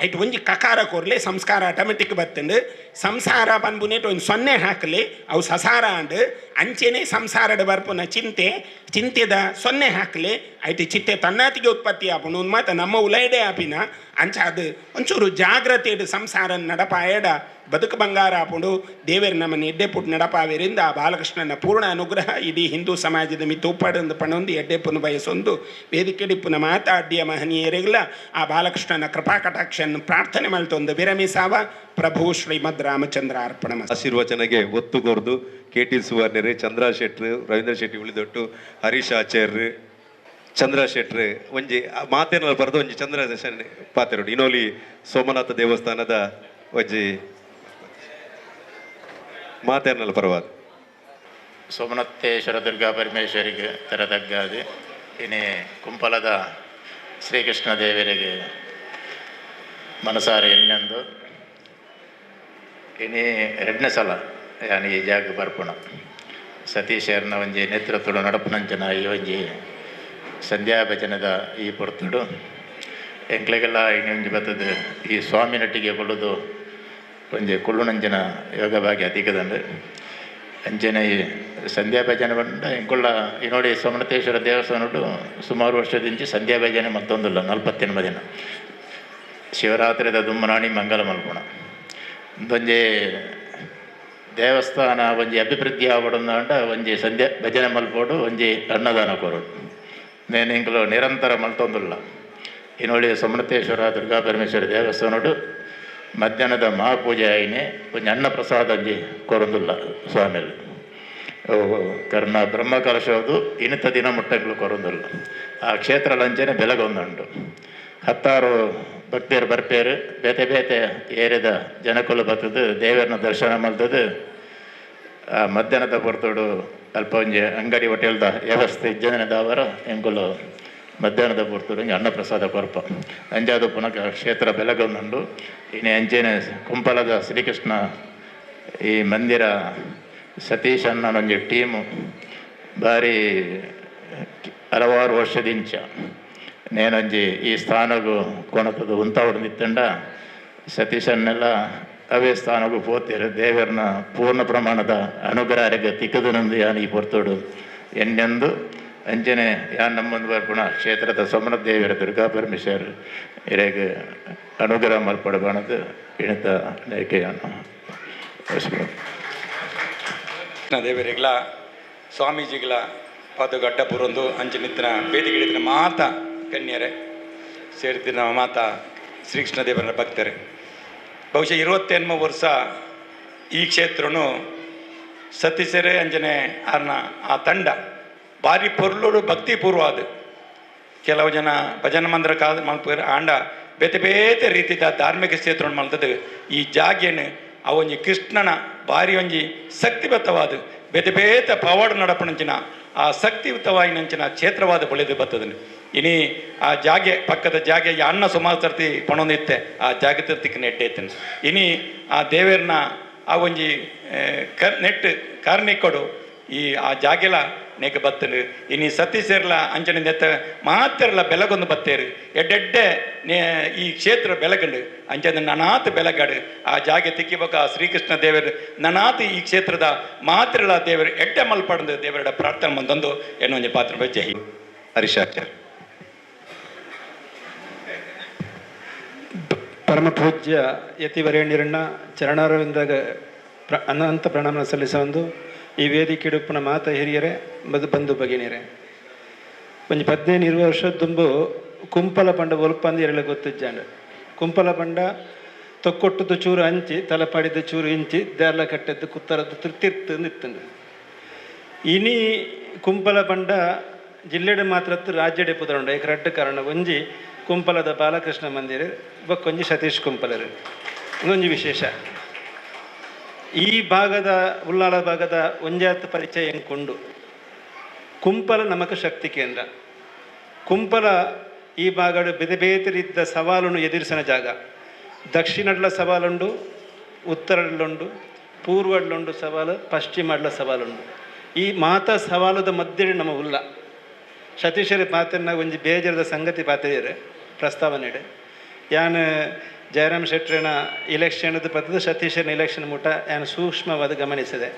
ಐಟ್ ಒಂಜಿ ಕಕಾರ ಕೊರ್ಲೆ ಸಂಸ್ಕಾರ ಆಟೋಮೆಟಿಕ್ ಬತ್ತಂಡು ಸಂಸಾರ ಪನ್ಪುನೇಟ್ ಒಂದು ಸೊನ್ನೆ ಹಾಕಲಿ ಅವು ಸಸಾರ ಅಂಡು ಅಂಚೆನೆ ಸಂಸಾರಡು ಬರ್ಪುನ ಚಿಂತೆದ ಸೊನ್ನೆ ಹಾಕಲಿ ಐಟಿ ಚಿತ್ತೆ ತನ್ನಾತಿಗೆ ಉತ್ಪತ್ತಿ ಆಪುನು ಮತ್ತು ನಮ್ಮ ಉಲೈಡೆ ಆಪಿನ ಅಂಚ ಅದು ಒಂಚೂರು ಜಾಗ್ರತೆ ಸಂಸಾರ ನಡಪಾಯಡ ಬದುಕು ಬಂಗಾರ ಆಪುಂಡು ದೇವರು ನಮ್ಮನ್ನು ಎಡ್ಡೆ ಪುಟ್ಟು ನಡಪಾವೇರಿಂದ ಆ ಬಾಲಕೃಷ್ಣನ ಪೂರ್ಣ ಅನುಗ್ರಹ ಇಡೀ ಹಿಂದೂ ಸಮಾಜದ ಮಿತ್ತು ಉಪ್ಪಾಡೊಂದು ಪಣೊಂದು ಎಡ್ಡೆ ಪುನ ಬಯಸೊಂದು ವೇದಿಕೆಡಿಪ್ಪುನ ಮಾತಾಡ್ಯ ಮಹನೀಯರಿಗಲ ಆ ಬಾಲಕೃಷ್ಣನ ಕೃಪಾ ಕಟಾಕ್ಷನ್ನು ಪ್ರಾರ್ಥನೆ ಮಲ್ತೊಂದು ವಿರಮಿಸಾವ ಪ್ರಭು ಶ್ರೀಮದ್ ರಾಮಚಂದ್ರ ಅರ್ಪಣ ಆಶೀರ್ವಚನೆಗೆ ಒತ್ತುಗೊರ್ದು KT ಸುವರ್ಣರು ಚಂದ್ರ ಶೆಟ್ರು ರವೀಂದ್ರ ಶೆಟ್ಟಿ ಉಳಿದೊಟ್ಟು ಹರೀಶ್ ಆಚಾರ್ಯ ಚಂದ್ರ ಶೆಟ್ರು ಒಂಜಿ ಮಾತೇನಲ್ಲಿ ಬರೆದು ಒಂಜಿ ಚಂದ್ರ ಪಾತೆರೋಡು ಇನೋಲಿ ಸೋಮನಾಥ ದೇವಸ್ಥಾನದ ಒಂಜಿ ಮಾತೇನಲ್ಲಿ ಪರವಾದ ಸೋಮನಾಥೇಶ್ವರ ದುರ್ಗಾ ಪರಮೇಶ್ವರಿಗೆ ತೆರದಗ್ಗಾದೆ ಇನಿ ಕುಂಪಲದ ಶ್ರೀಕೃಷ್ಣ ದೇವರಿಗೆ ಮನಸಾರೆ ಎಣ್ಣೆಂದು ಇನಿ ಎರಡನೇ ಸಲ ಯಾನಿ ಈ ಜಾಗ ಬರ್ಪುಣ ಸತೀಶರ್ನ ಒಂಜಿ ನೇತೃತ್ವಡು ನಡಪುನಂಚನ ಈ ಒಂಜಿ ಸಂಧ್ಯಾ ಭಜನದ ಈ ಪೊರ್ತುಡು ಎಂಕ್ಲೆಗೆಲ್ಲ ಇನಿ ಒಂಜಿ ಬತ್ತದು ಈ ಸ್ವಾಮಿನಟ್ಟಿಗೆ ಕೊಡುದು ಒಂಜಿ ಕುಳ್ಳುನಂಜನ ಯೋಗ ಭಾಗ್ಯ ಅಧಿಕದಂಡು ಅಂಚನೆ ಈ ಸಂಧ್ಯಾ ಭಜನೆ ಬಂಡ ಎಂಕುಳ್ಳ ಈ ನೋಡಿ ಸೋಮನಾಥೇಶ್ವರ ದೇವಸ್ಥಾನಡು ಸುಮಾರು ವರ್ಷದಿಂಚಿ ಸಂಧ್ಯಾ ಭಜನೆ ಮತ್ತೊಂದುಲ್ಲ 48 ದಿನ ಶಿವರಾತ್ರಿದ ದುಮ್ಮನಾಣಿ ಮಂಗಲ ಮಲ್ಪುಣ ಒಂಜಿ ದೇವಸ್ಥಾನ ಒಂಜಿ ಅಭಿವೃದ್ಧಿ ಆವಡಂದ ಒಂಜಿ ಸಂಧ್ಯಾ ಭಜನೆ ಮಲ್ಪೋಡು ಒಂಜಿ ಅನ್ನದಾನ ಕೊರೋಡು ನೇನು ಇಂಕಲು ನಿರಂತರ ಮಲ್ತೊಂದುಲ್ಲ ಈ ನೋಡಿ ಸೋಮನಾಥೇಶ್ವರ ದುರ್ಗಾ ಪರಮೇಶ್ವರ ದೇವಸ್ಥಾನಡು ಮಧ್ಯಾಹ್ನದ ಮಹಾಪೂಜೆ ಆಯ್ನೆ ಒಂಜಿ ಅನ್ನ ಪ್ರಸಾದ ಒಂಜಿ ಕೊರೊಂದುಲ್ಲ ಸ್ವಾಮಿಯಲ್ಲಿ ಕರ್ಣ ಬ್ರಹ್ಮ ಕಲಶೋದು ಇನಿತ ದಿನ ಮುಟ್ಟಗಳು ಕೊರೊಂದುಲ್ಲ ಆ ಕ್ಷೇತ್ರ ಲಂಚನೆ ಬೆಳಗೊಂದುಂಟು 10 ಭಕ್ತಿಯರು ಬರ್ಪೇರು ಬೇತೆ ಬೇತೆ ಏರಿದ ಜನಕುಲು ಬರ್ತದೆ ದೇವರನ್ನ ದರ್ಶನ ಮಲ್ತದು ಆ ಮಧ್ಯಾಹ್ನದ ಹೊರತೋಡು ಅಲ್ಪ ಒಂಜಿ ಅಂಗಡಿ ಹೋಟೆಲ್ದ ವ್ಯವಸ್ಥೆ ಇಜ್ಜನದವರ ಎಂಕುಲು ಮಧ್ಯಾಹ್ನದ ಹೊರತೋಡು ಅನ್ನ ಪ್ರಸಾದ ಕೊರಪ ಅಂಜಾದು ಪುನಃ ಕ್ಷೇತ್ರ ಬೆಳಗೊಂದುಂಡು ಇನ್ನು ಅಂಚೆನೆ ಕುಂಪಲದ ಶ್ರೀಕೃಷ್ಣ ಈ ಮಂದಿರ ಸತೀಶ್ ಅನ್ನೊಂಜಿ ಟೀಮು ಭಾರಿ ಹಲವಾರು ವರ್ಷದಿಂಚ ನೇನೊಂಜಿ ಈ ಸ್ಥಾನಗೂ ಕೊಣತದು ಉಂತಾವಡು ನಿತ್ತಂಡ ಸತೀಶನ್ನೆಲ್ಲ ಅವೇ ಸ್ಥಾನಗೂ ಪೋತಿರು ದೇವರನ್ನ ಪೂರ್ಣ ಪ್ರಮಾಣದ ಅನುಗ್ರಹರಿಗೆ ತಿಕ್ಕದನಂದು ಯಾನು ಈ ಪೊರ್ತೋಡು ಎಣ್ಣೆಂದು ಅಂಜನೆ ಯಾನ್ ನಮ್ಮೊಂದು ಬರ್ಪುಣ ಕ್ಷೇತ್ರದ ಸೋಮನಾಥ ದೇವರ ದುರ್ಗಾ ಪರಮೇಶ್ವರ್ ಇರೆಗೆ ಅನುಗ್ರಹ ಮಲ್ಪಡಬಾಣದು ಇಣಿತ ನೇಕೆಯಾನು ದೇವರಿಗಳ ಸ್ವಾಮೀಜಿಗಳ ಪಾದಗಡ್ಡ ಪುರೊಂದು ಅಂಚನಿತ್ತಿನ ಬೇದಿಗಿಡಿನ ಮಾತ ಕನ್ಯರೆ ಸೇರಿದ ಮಾತ ಶ್ರೀಕೃಷ್ಣ ದೇವರ ಭಕ್ತರೆ ಬಹುಶಃ 28 ವರ್ಷ ಈ ಕ್ಷೇತ್ರನು ಸತೀಶರೇ ಅಂಜನೆ ಆ ತಂಡ ಭಾರಿ ಪೊರ್ಲೋಡು ಭಕ್ತಿಪೂರ್ವ ಅದು ಕೆಲವು ಜನ ಭಜನ ಮಂದಿರ ಮಲ್ಪರು ಆಂಡ ಬೇತೆ ಬೇತೆ ರೀತಿಯ ಧಾರ್ಮಿಕ ಕ್ಷೇತ್ರ ಮಲ್ತದ್ದು ಈ ಜಾಗ್ಯನು ಆ ಒಂಜಿ ಕೃಷ್ಣನ ಭಾರಿ ಒಂಜಿ ಶಕ್ತಿಬದ್ಧವಾದ ಬೇತೆ ಬೇತೆ ಪವಾಡ ನಡಪಣಂಚಿನ ಆ ಶಕ್ತಿಯುತವಾಯಿನಂಚಿನ ಕ್ಷೇತ್ರವಾದ ಬೆಳೆದು ಬರ್ತದನು ಇನಿ ಆ ಜಾಗೆ ಪಕ್ಕದ ಜಾಗೆ ಅನ್ನ ಸುಮಾರು ಸರ್ತಿ ಪಣೊಂದಿತ್ತೆ ಆ ಜಾಗ ತಿರ್ತಿಕ್ಕೆ ನೆಟ್ಟೈತನು ಇನಿ ಆ ದೇವರನ್ನ ಆ ಒಂಜಿ ನೆಟ್ಟು ಕಾರ್ಣಿಕೊಡು ಈ ಆ ಜಾಗೆಲ ನೇಕ ಬತ್ತನು ಇನ್ನು ಸತೀಶರ್ಲ ಅಂಚನೆ ನೆತ್ತ ಮಾತ್ರಲ್ಲ ಬೆಲಗೊಂದು ಬತ್ತೇರು ಎಡ್ಡೆಡ್ಡೆ ಈ ಕ್ಷೇತ್ರ ಬೆಲಗಂಡು ಅಂಚನೆ ನನಾತ್ ಬೆಲಗಾಡು ಆ ಜಾಗೆ ತಿಕ್ಕಿಬಕ ಶ್ರೀಕೃಷ್ಣ ದೇವರು ನನಾತ್ ಈ ಕ್ಷೇತ್ರದ ಮಾತ್ರಲ ದೇವರು ಎಡ್ಡೆ ಮಲ್ಪಡದು ದೇವರ ಪ್ರಾರ್ಥನೆ ಬಂದೊಂದು ಎನ್ನೊಂದು ಪಾತ್ರ ಜೈ ಹರೀಶಾಚಾರ್ಯ. ಪರಮ ಪೂಜ್ಯ ಯತಿವರೇಣ್ಯರನ್ನ ಚರಣಾರವಿಂದಾಗ ಅನಂತ ಪ್ರಣಾಮ ಸಲ್ಲಿಸೊಂದು ಈ ವೇದಿಕೆ ಉಪ್ಪುನ ಮಾತ ಹಿರಿಯರೇ ಬಂಧು ಭಗಿನಿಯರೇ ಒಂಜಿ 15-20 ವರ್ಷದ ತುಂಬು ಕುಂಪಲ ಪಂಡ ಒಲ್ಪಂದು ಎರಳ ಗೊತ್ತಿಜ್ಜಾಂಡು ಕುಂಪಲ ಪಂಡ ತೊಕ್ಕೊಟ್ಟದ್ದು ಚೂರು ಹಂಚಿ ತಲೆಪಾಡಿದ ಚೂರು ಇಂಚಿ ದೇರ್ಲ ಕಟ್ಟದ್ದು ಕುತ್ತರದ್ದು ತಿರ್ತಿರ್ತು ನಿತ್ತಂಡು ಇನಿ ಕುಂಪಲ ಪಂಡ ಜಿಲ್ಲೆಡೆ ಮಾತ್ರ ರಾಜ್ಯಡೆ ಪುದರುಂಡು ಏಕ ರಡ್ಡು ಕಾರಣ ಒಂಜಿ ಕುಂಪಲದ ಬಾಲಕೃಷ್ಣ ಮಂದಿರ ಬಕ್ಕೊಂಜಿ ಸತೀಶ್ ಕುಂಪಲರು ಇನ್ನೊಂದು ವಿಶೇಷ ಈ ಭಾಗದ ಉಳ್ಳಾಳ ಭಾಗದ ಒಂಜಾತ್ ಪರಿಚಯ ಎಂಕೊಂಡು ಕುಂಪಲ ನಮಕ ಶಕ್ತಿ ಕೇಂದ್ರ ಕುಂಪಲ ಈ ಭಾಗಡು ಬೇತೆ ಬೇತೆ ರೀತಿಯ ಸವಾಲನ್ನು ಎದುರಿಸಿನ ಜಾಗ ದಕ್ಷಿಣಡ್ಲ ಸವಾಲುಂಡು ಉತ್ತರಡ್ಲುಂಡು ಪೂರ್ವಡ್ಲುಂಡು ಸವಾಲು ಪಶ್ಚಿಮಡ್ಲ ಸವಾಲುಂಡು ಈ ಮಾತಾ ಸವಾಲದ ಮಧ್ಯೆ ನಮ್ಮ ಉಲ್ಲ ಸತೀಶರ ಪಾತ್ರನ ಒಂಜಿ ಬೇಜಾರದ ಸಂಗತಿ ಪಾತ್ರ ಪ್ರಸ್ತಾವನೆ ಯಾನ್ ಜಯರಾಮ್ ಶೆಟ್ಟರನ ಇಲೆಕ್ಷನ್ದು ಪತ್ತದ ಸತೀಶನ ಇಲೆಕ್ಷನ್ ಮುಟ ಯಾನ್ ಸೂಕ್ಷ್ಮವಾದ ಗಮನಿಸಿದೆ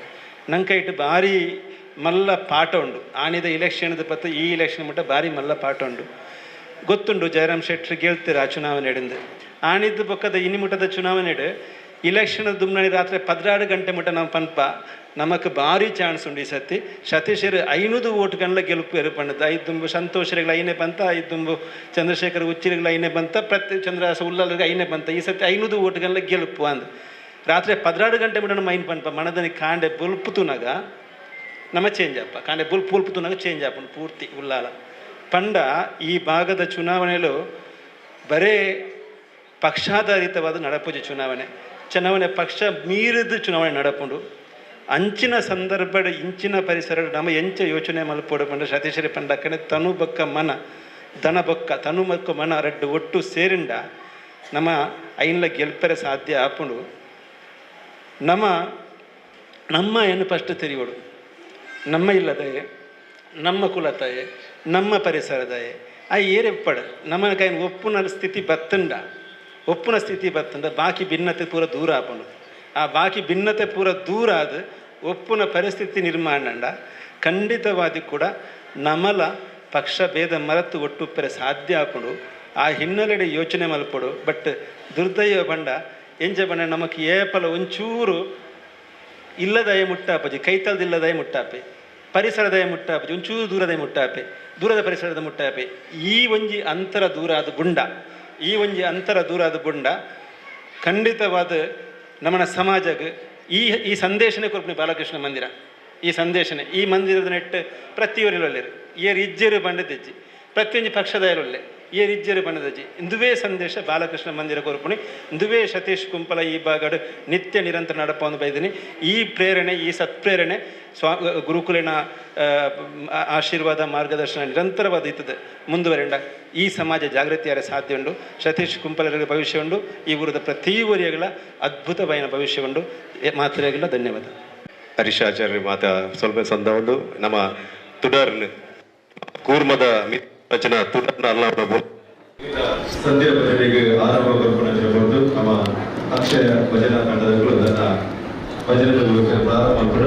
ನಂಗೆ ಇಟ್ಟು ಭಾರಿ ಮಲ್ಲ ಪಾಠ ಉಂಡು ಆನಿದ ಇಲೆಕ್ಷನ್ದು ಪತ್ತ ಈ ಇಲೆಕ್ಷನ್ ಮುಟ ಭಾರಿ ಮಲ್ಲ ಪಾಠ ಉಂಡು ಗೊತ್ತುಂಡು ಜಯರಾಮ್ ಶೆಟ್ಟರ್ ಹೇಳ್ತೀರ ಆ ಚುನಾವಣೆ ಹಿಡಿದು ಆನಿದ್ದು ಪಕ್ಕದ ಇನಿ ಮುಟದ ಚುನಾವಣೆ ಇಲೆಕ್ಷನ್ ದುಮ್ನನಿ ರಾತ್ರಿ 16 ಗಂಟೆ ಮುಟ ನಾವು ಪನ್ಪ ನಮಕ್ ಭಾರಿ ಚಾನ್ಸ್ ಉಂಡು ಈ ಸತಿ ಸತೀಶರು 500 ಓಟ್ಗನ್ಲ ಗೆಲುಪು ಏರ್ಪಂಡದ್ದು 5 ತುಂಬು ಸಂತೋಷರಿಗಳ ಐನೇ ಬಂತ 5 ತುಂಬು ಚಂದ್ರಶೇಖರ್ ಉಚ್ಚಿರಿಗಳ ಐನೇ ಬಂತ ಪ್ರತಿ ಚಂದ್ರಹಾಸ ಉಲ್ಲಲ್ರಿಗೆ ಐನೇ ಬಂತ ಈ ಸತಿ 500 ಓಟ್ಗನ್ಲ ಗೆಲುಪು ಅಂದು ರಾತ್ರಿ 16 ಗಂಟೆ ಮುಟ ಮೈನ್ ಪನ್ಪ ಮನದನಿ ಕಾಂಡೆ ಬುಲ್ಪುತುನಾಗ ನಮ್ಮ ಚೇಂಜ್ ಅಪ್ಪ ಕಾಂಡೆ ಬುಲ್ಪುತುನಾಗ ಚೇಂಜ್ ಆಪನು ಪೂರ್ತಿ ಉಲ್ಲಾಲ ಪಂಡ ಈ ಭಾಗದ ಚುನಾವಣೆಯಲ್ಲೂ ಬರೇ ಪಕ್ಷಾಧಾರಿತವಾದ ನಡಪುಜಿ ಚುನಾವಣೆ ಪಕ್ಷ ಮೀರಿದ ಚುನಾವಣೆ ನಡಪುಂಡು ಅಂಚಿನ ಸಂದರ್ಭದ ಇಂಚಿನ ಪರಿಸರ ನಮ್ಮ ಎಂಚ ಯೋಚನೆ ಮಲ್ಪೋಡು ಪಂಡ ಸತೀಶರಿ ಪಂಡಕ್ಕನೆ ತನು ಬೊಕ್ಕ ಮನ ದನ ಬೊಕ್ಕ ತನು ಬೊಕ್ಕ ಮನ ರಡ್ಡು ಒಟ್ಟು ಸೇರಿಂಡ ನಮ್ಮ ಐನ್ಲ ಗೆಲ್ಪರೆ ಸಾಧ್ಯ ಆಪುಂಡು ನಮ್ಮ ಏನು ಫಸ್ಟ್ ತೆರಿಯೋಡು ನಮ್ಮ ಇಲ್ಲದಯೇ ನಮ್ಮ ಕುಲತಯೇ ನಮ್ಮ ಪರಿಸರದಯೇ ಆ ಏರೆಪ್ಪಡ ನಮ್ಮ ಕೈ ಒಪ್ಪುನ ಸ್ಥಿತಿ ಬತ್ತಂಡ ಬಾಕಿ ಭಿನ್ನತೆ ಪೂರ ದೂರ ಆಪುಂಡು ಆ ಬಾಕಿ ಭಿನ್ನತೆ ಪೂರ ದೂರ ಆದ ಒಪ್ಪುನ ಪರಿಸ್ಥಿತಿ ನಿರ್ಮಾಣ ಖಂಡಿತವಾದಿ ಕೂಡ ನಮಲ ಪಕ್ಷ ಭೇದ ಮರೆತು ಒಟ್ಟುಪ್ಪರೆ ಸಾಧ್ಯ ಆಪುಂಡು ಆ ಹಿನ್ನೆಲೆಡೆ ಯೋಚನೆ ಮಲ್ಪಡು ಬಟ್ ದುರ್ದೈವ ಬಂಡ ಎಂಜ ಬಂಡ ನಮಕ್ ಏಪಲ ಒಂಚೂರು ಇಲ್ಲದಯ ಮುಟ್ಟಾಪಜಿ ಕೈತಲ್ದಿಲ್ಲದಯ ಮುಟ್ಟಾಪೆ ಪರಿಸರದಯ ಮುಟ್ಟಾಪಜಿ ಒಂಚೂರು ದೂರದಯ ಮುಟ್ಟಾಪೆ ದೂರದ ಪರಿಸರದ ಮುಟ್ಟಾಪೆ ಈ ಒಂಜಿ ಅಂತರ ದೂರ ಆದ ಬುಂಡ ಖಂಡಿತವಾದ ನಮ್ಮನ ಸಮಾಜಕ್ಕೆ ಈ ಸಂದೇಶನೇ ಕೊರ್ಪಣೆ ಬಾಲಕೃಷ್ಣ ಮಂದಿರ ಈ ಸಂದೇಶನೇ ಈ ಮಂದಿರದ ನೆಟ್ಟು ಪ್ರತಿಯೊರಿಲೊಳ್ಳೆರು ಏರ್ ಇಜ್ಜೆರು ಬಂಡದಜ್ಜಿ ಪ್ರತಿಯೊಂದು ಪಕ್ಷದಲ್ಲೊಳ್ಳೆ ಏರ್ ಇಜ್ಜೆರು ಬಂಡದಜ್ಜಿ ಇಂದುವೇ ಸಂದೇಶ ಬಾಲಕೃಷ್ಣ ಮಂದಿರ ಕೊರ್ಪಣೆ ಇಂದುವೇ ಸತೀಶ್ ಕುಂಪಲ ಈ ಭಾಗಡು ನಿತ್ಯ ನಿರಂತರ ನಡಪವನ್ನು ಬೈದಿನಿ ಈ ಪ್ರೇರಣೆ ಈ ಸತ್ಪ್ರೇರಣೆ ಗುರುಕುಲಿನ ಆಶೀರ್ವಾದ ಮಾರ್ಗದರ್ಶನ ನಿರಂತರವಾದ ಇರ್ತದೆ ಮುಂದುವರೆಂಡ ಈ ಸಮಾಜ ಜಾಗೃತಿಯಾರ ಸಾಧ್ಯ ಉಂಡು ಸತೀಶ್ ಕುಂಪಲರಿಗೆ ಭವಿಷ್ಯ ಉಂಡು ಈ ಊರದ ಪ್ರತಿ ಊರಿಯಗಳ ಅದ್ಭುತವಾದ ಭವಿಷ್ಯ ಉಂಡು ಮಾತ್ರೆಯಾಗಿಲ್ಲ ಧನ್ಯವಾದ. ಹರೀಶಾಚಾರ್ಯ ಮಾತ ಸ್ವಲ್ಪ ಸಂದ ಉಂಡು ನಮ್ಮ ತುಡರ್ನ ಕೂರ್ಮದ ರಚನಾ ತುಡರ್ನ ಅಲ್ಲ ಸಂಧ್ಯಾ ಭಜನೆಗೆ ಆರಂಭ ಬರ್ಕೊಂಡು ನಮ್ಮ ಅಕ್ಷಯ ಭಜನಾ ತಂಡದಗಳು ಅದನ್ನ ಭಜನೆ ಪ್ರಾರಂಭ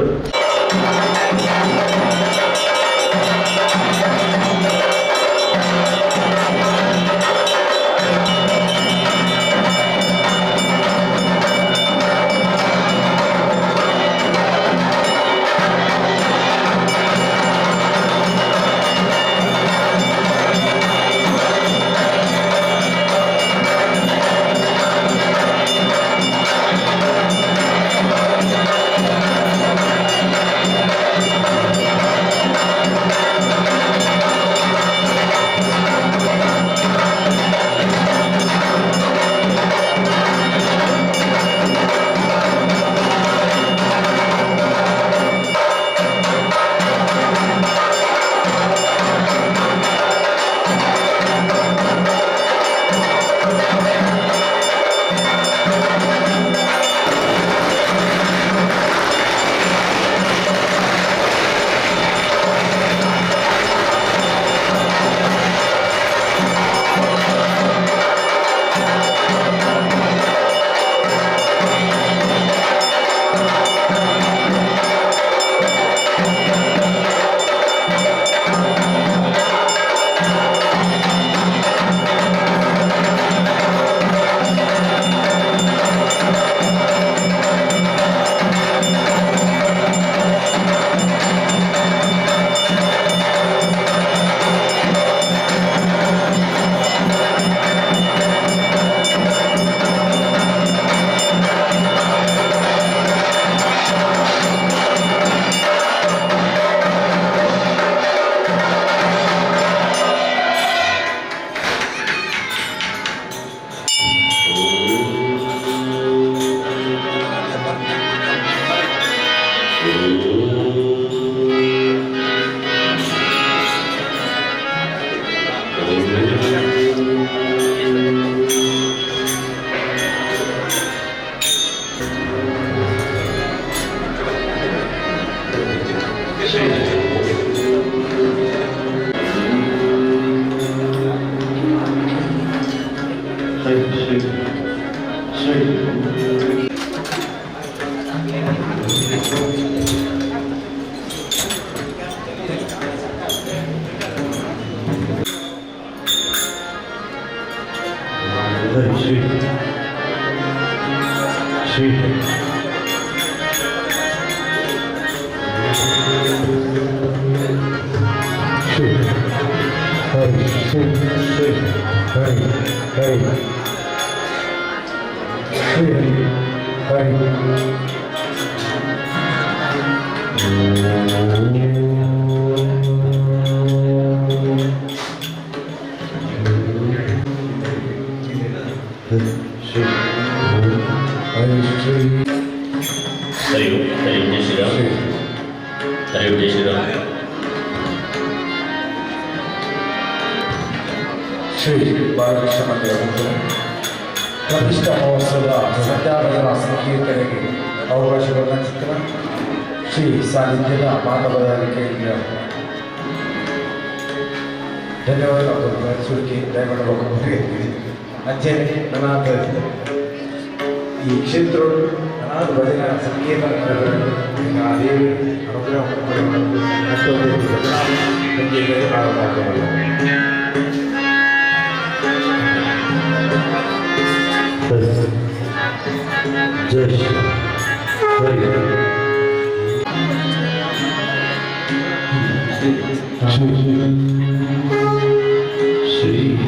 हरिओम हरिओम जय श्री राम हरिओम जय श्री राम ಶ್ರೀ ಬಾಲಕೃಷ್ಣ ಮಂದಿರ ಪ್ರತಿಷ್ಠಾ ಮಹೋತ್ಸವದ ಸಂಧ್ಯಾಭಜನಾ ಸಂಕೀರ್ತನೆಗೆ ಅವಕಾಶಗೊಂಡ ಚಿತ್ರ ಶ್ರೀ ಸಾನ್ನಿಧ್ಯದ ಮಾತಬರಾರಿಕೆಯಿಂದ ಧನ್ಯವಾದ ಸುಲ್ಕಿ ದಯಮಾಡಿ ಹೋಗಿ ಅಂಚೆನೆ ಅನಾಥ ಈ ಕ್ಷೇತ್ರ ಅನಾಥ ಭಜನಾ ಸಂಕೀರ್ತನ ದೇವಿ ಅನುಗ್ರಹ जय श्री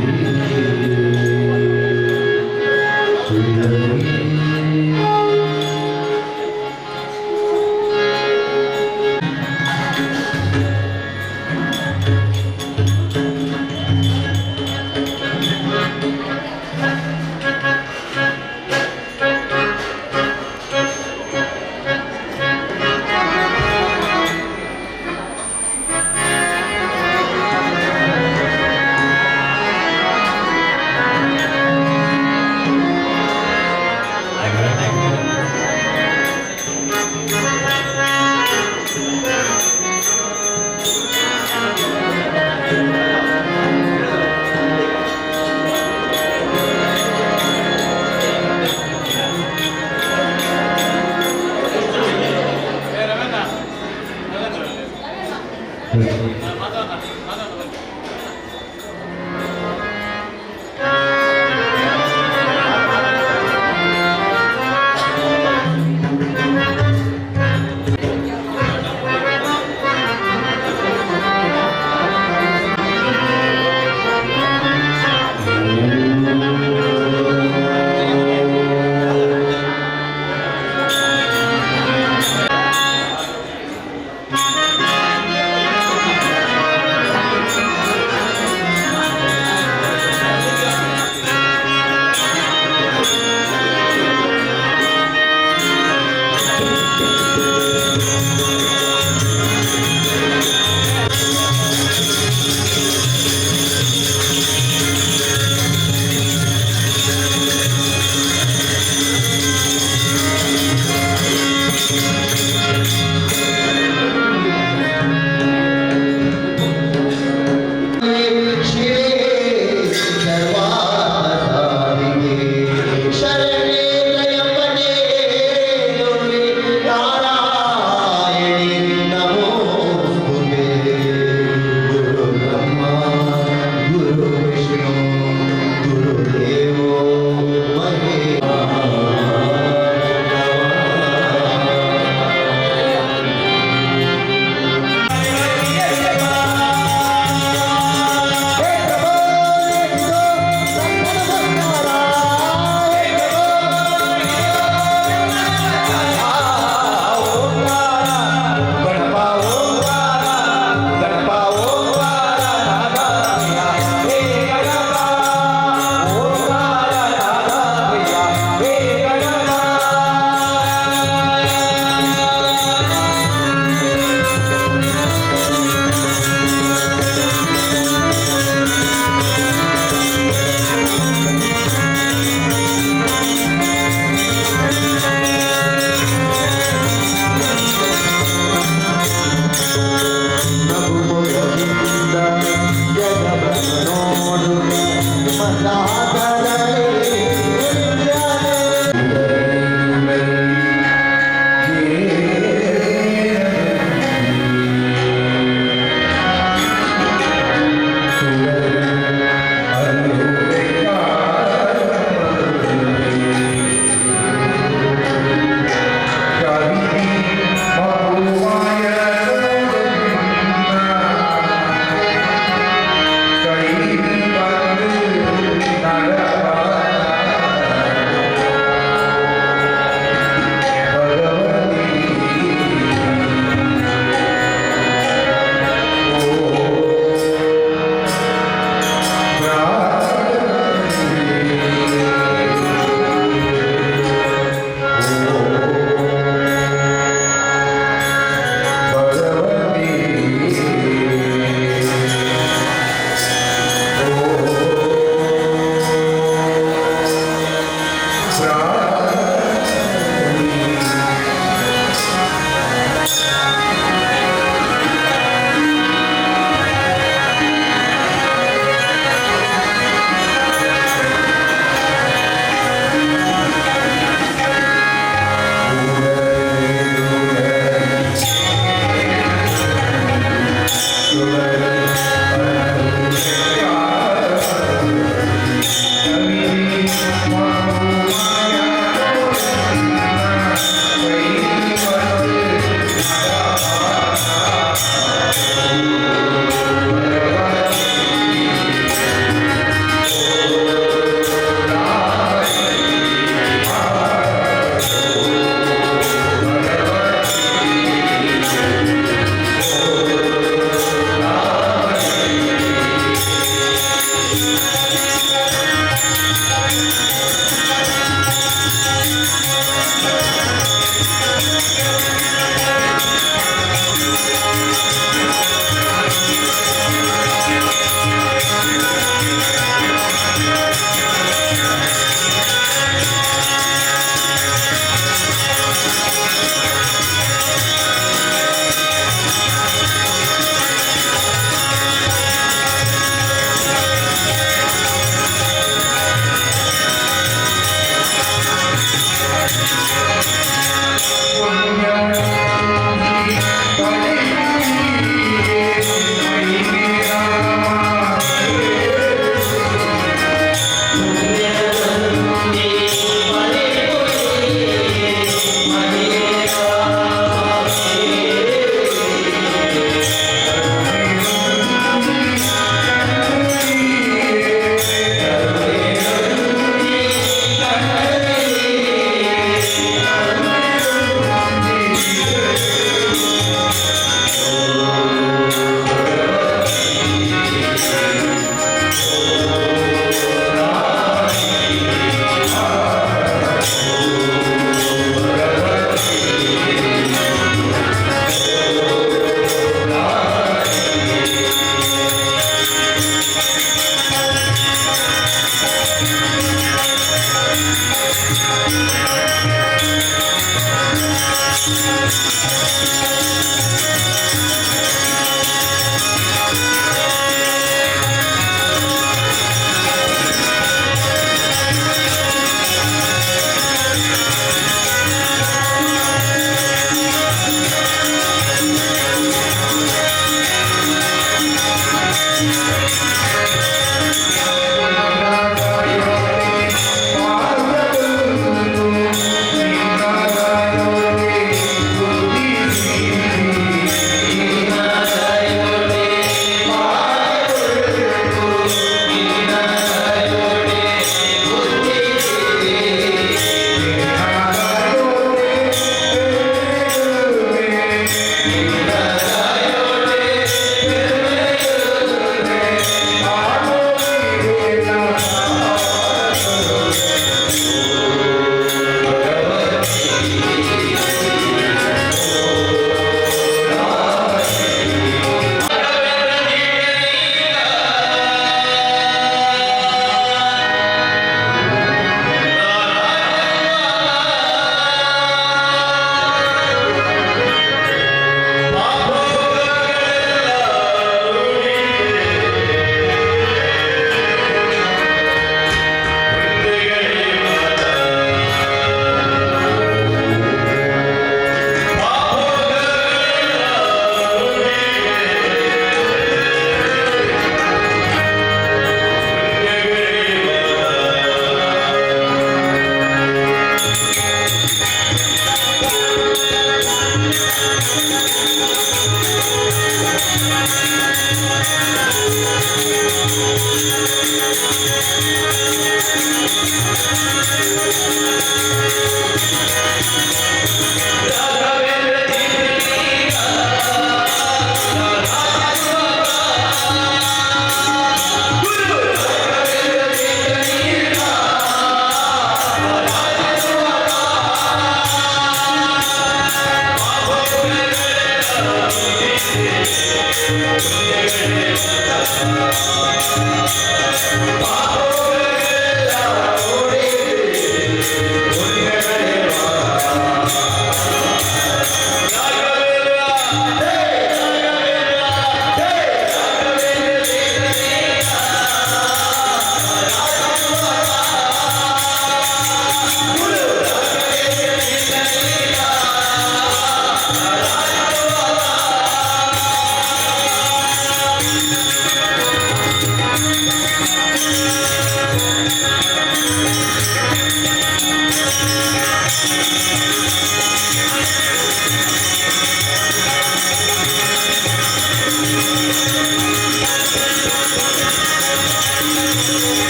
Bye.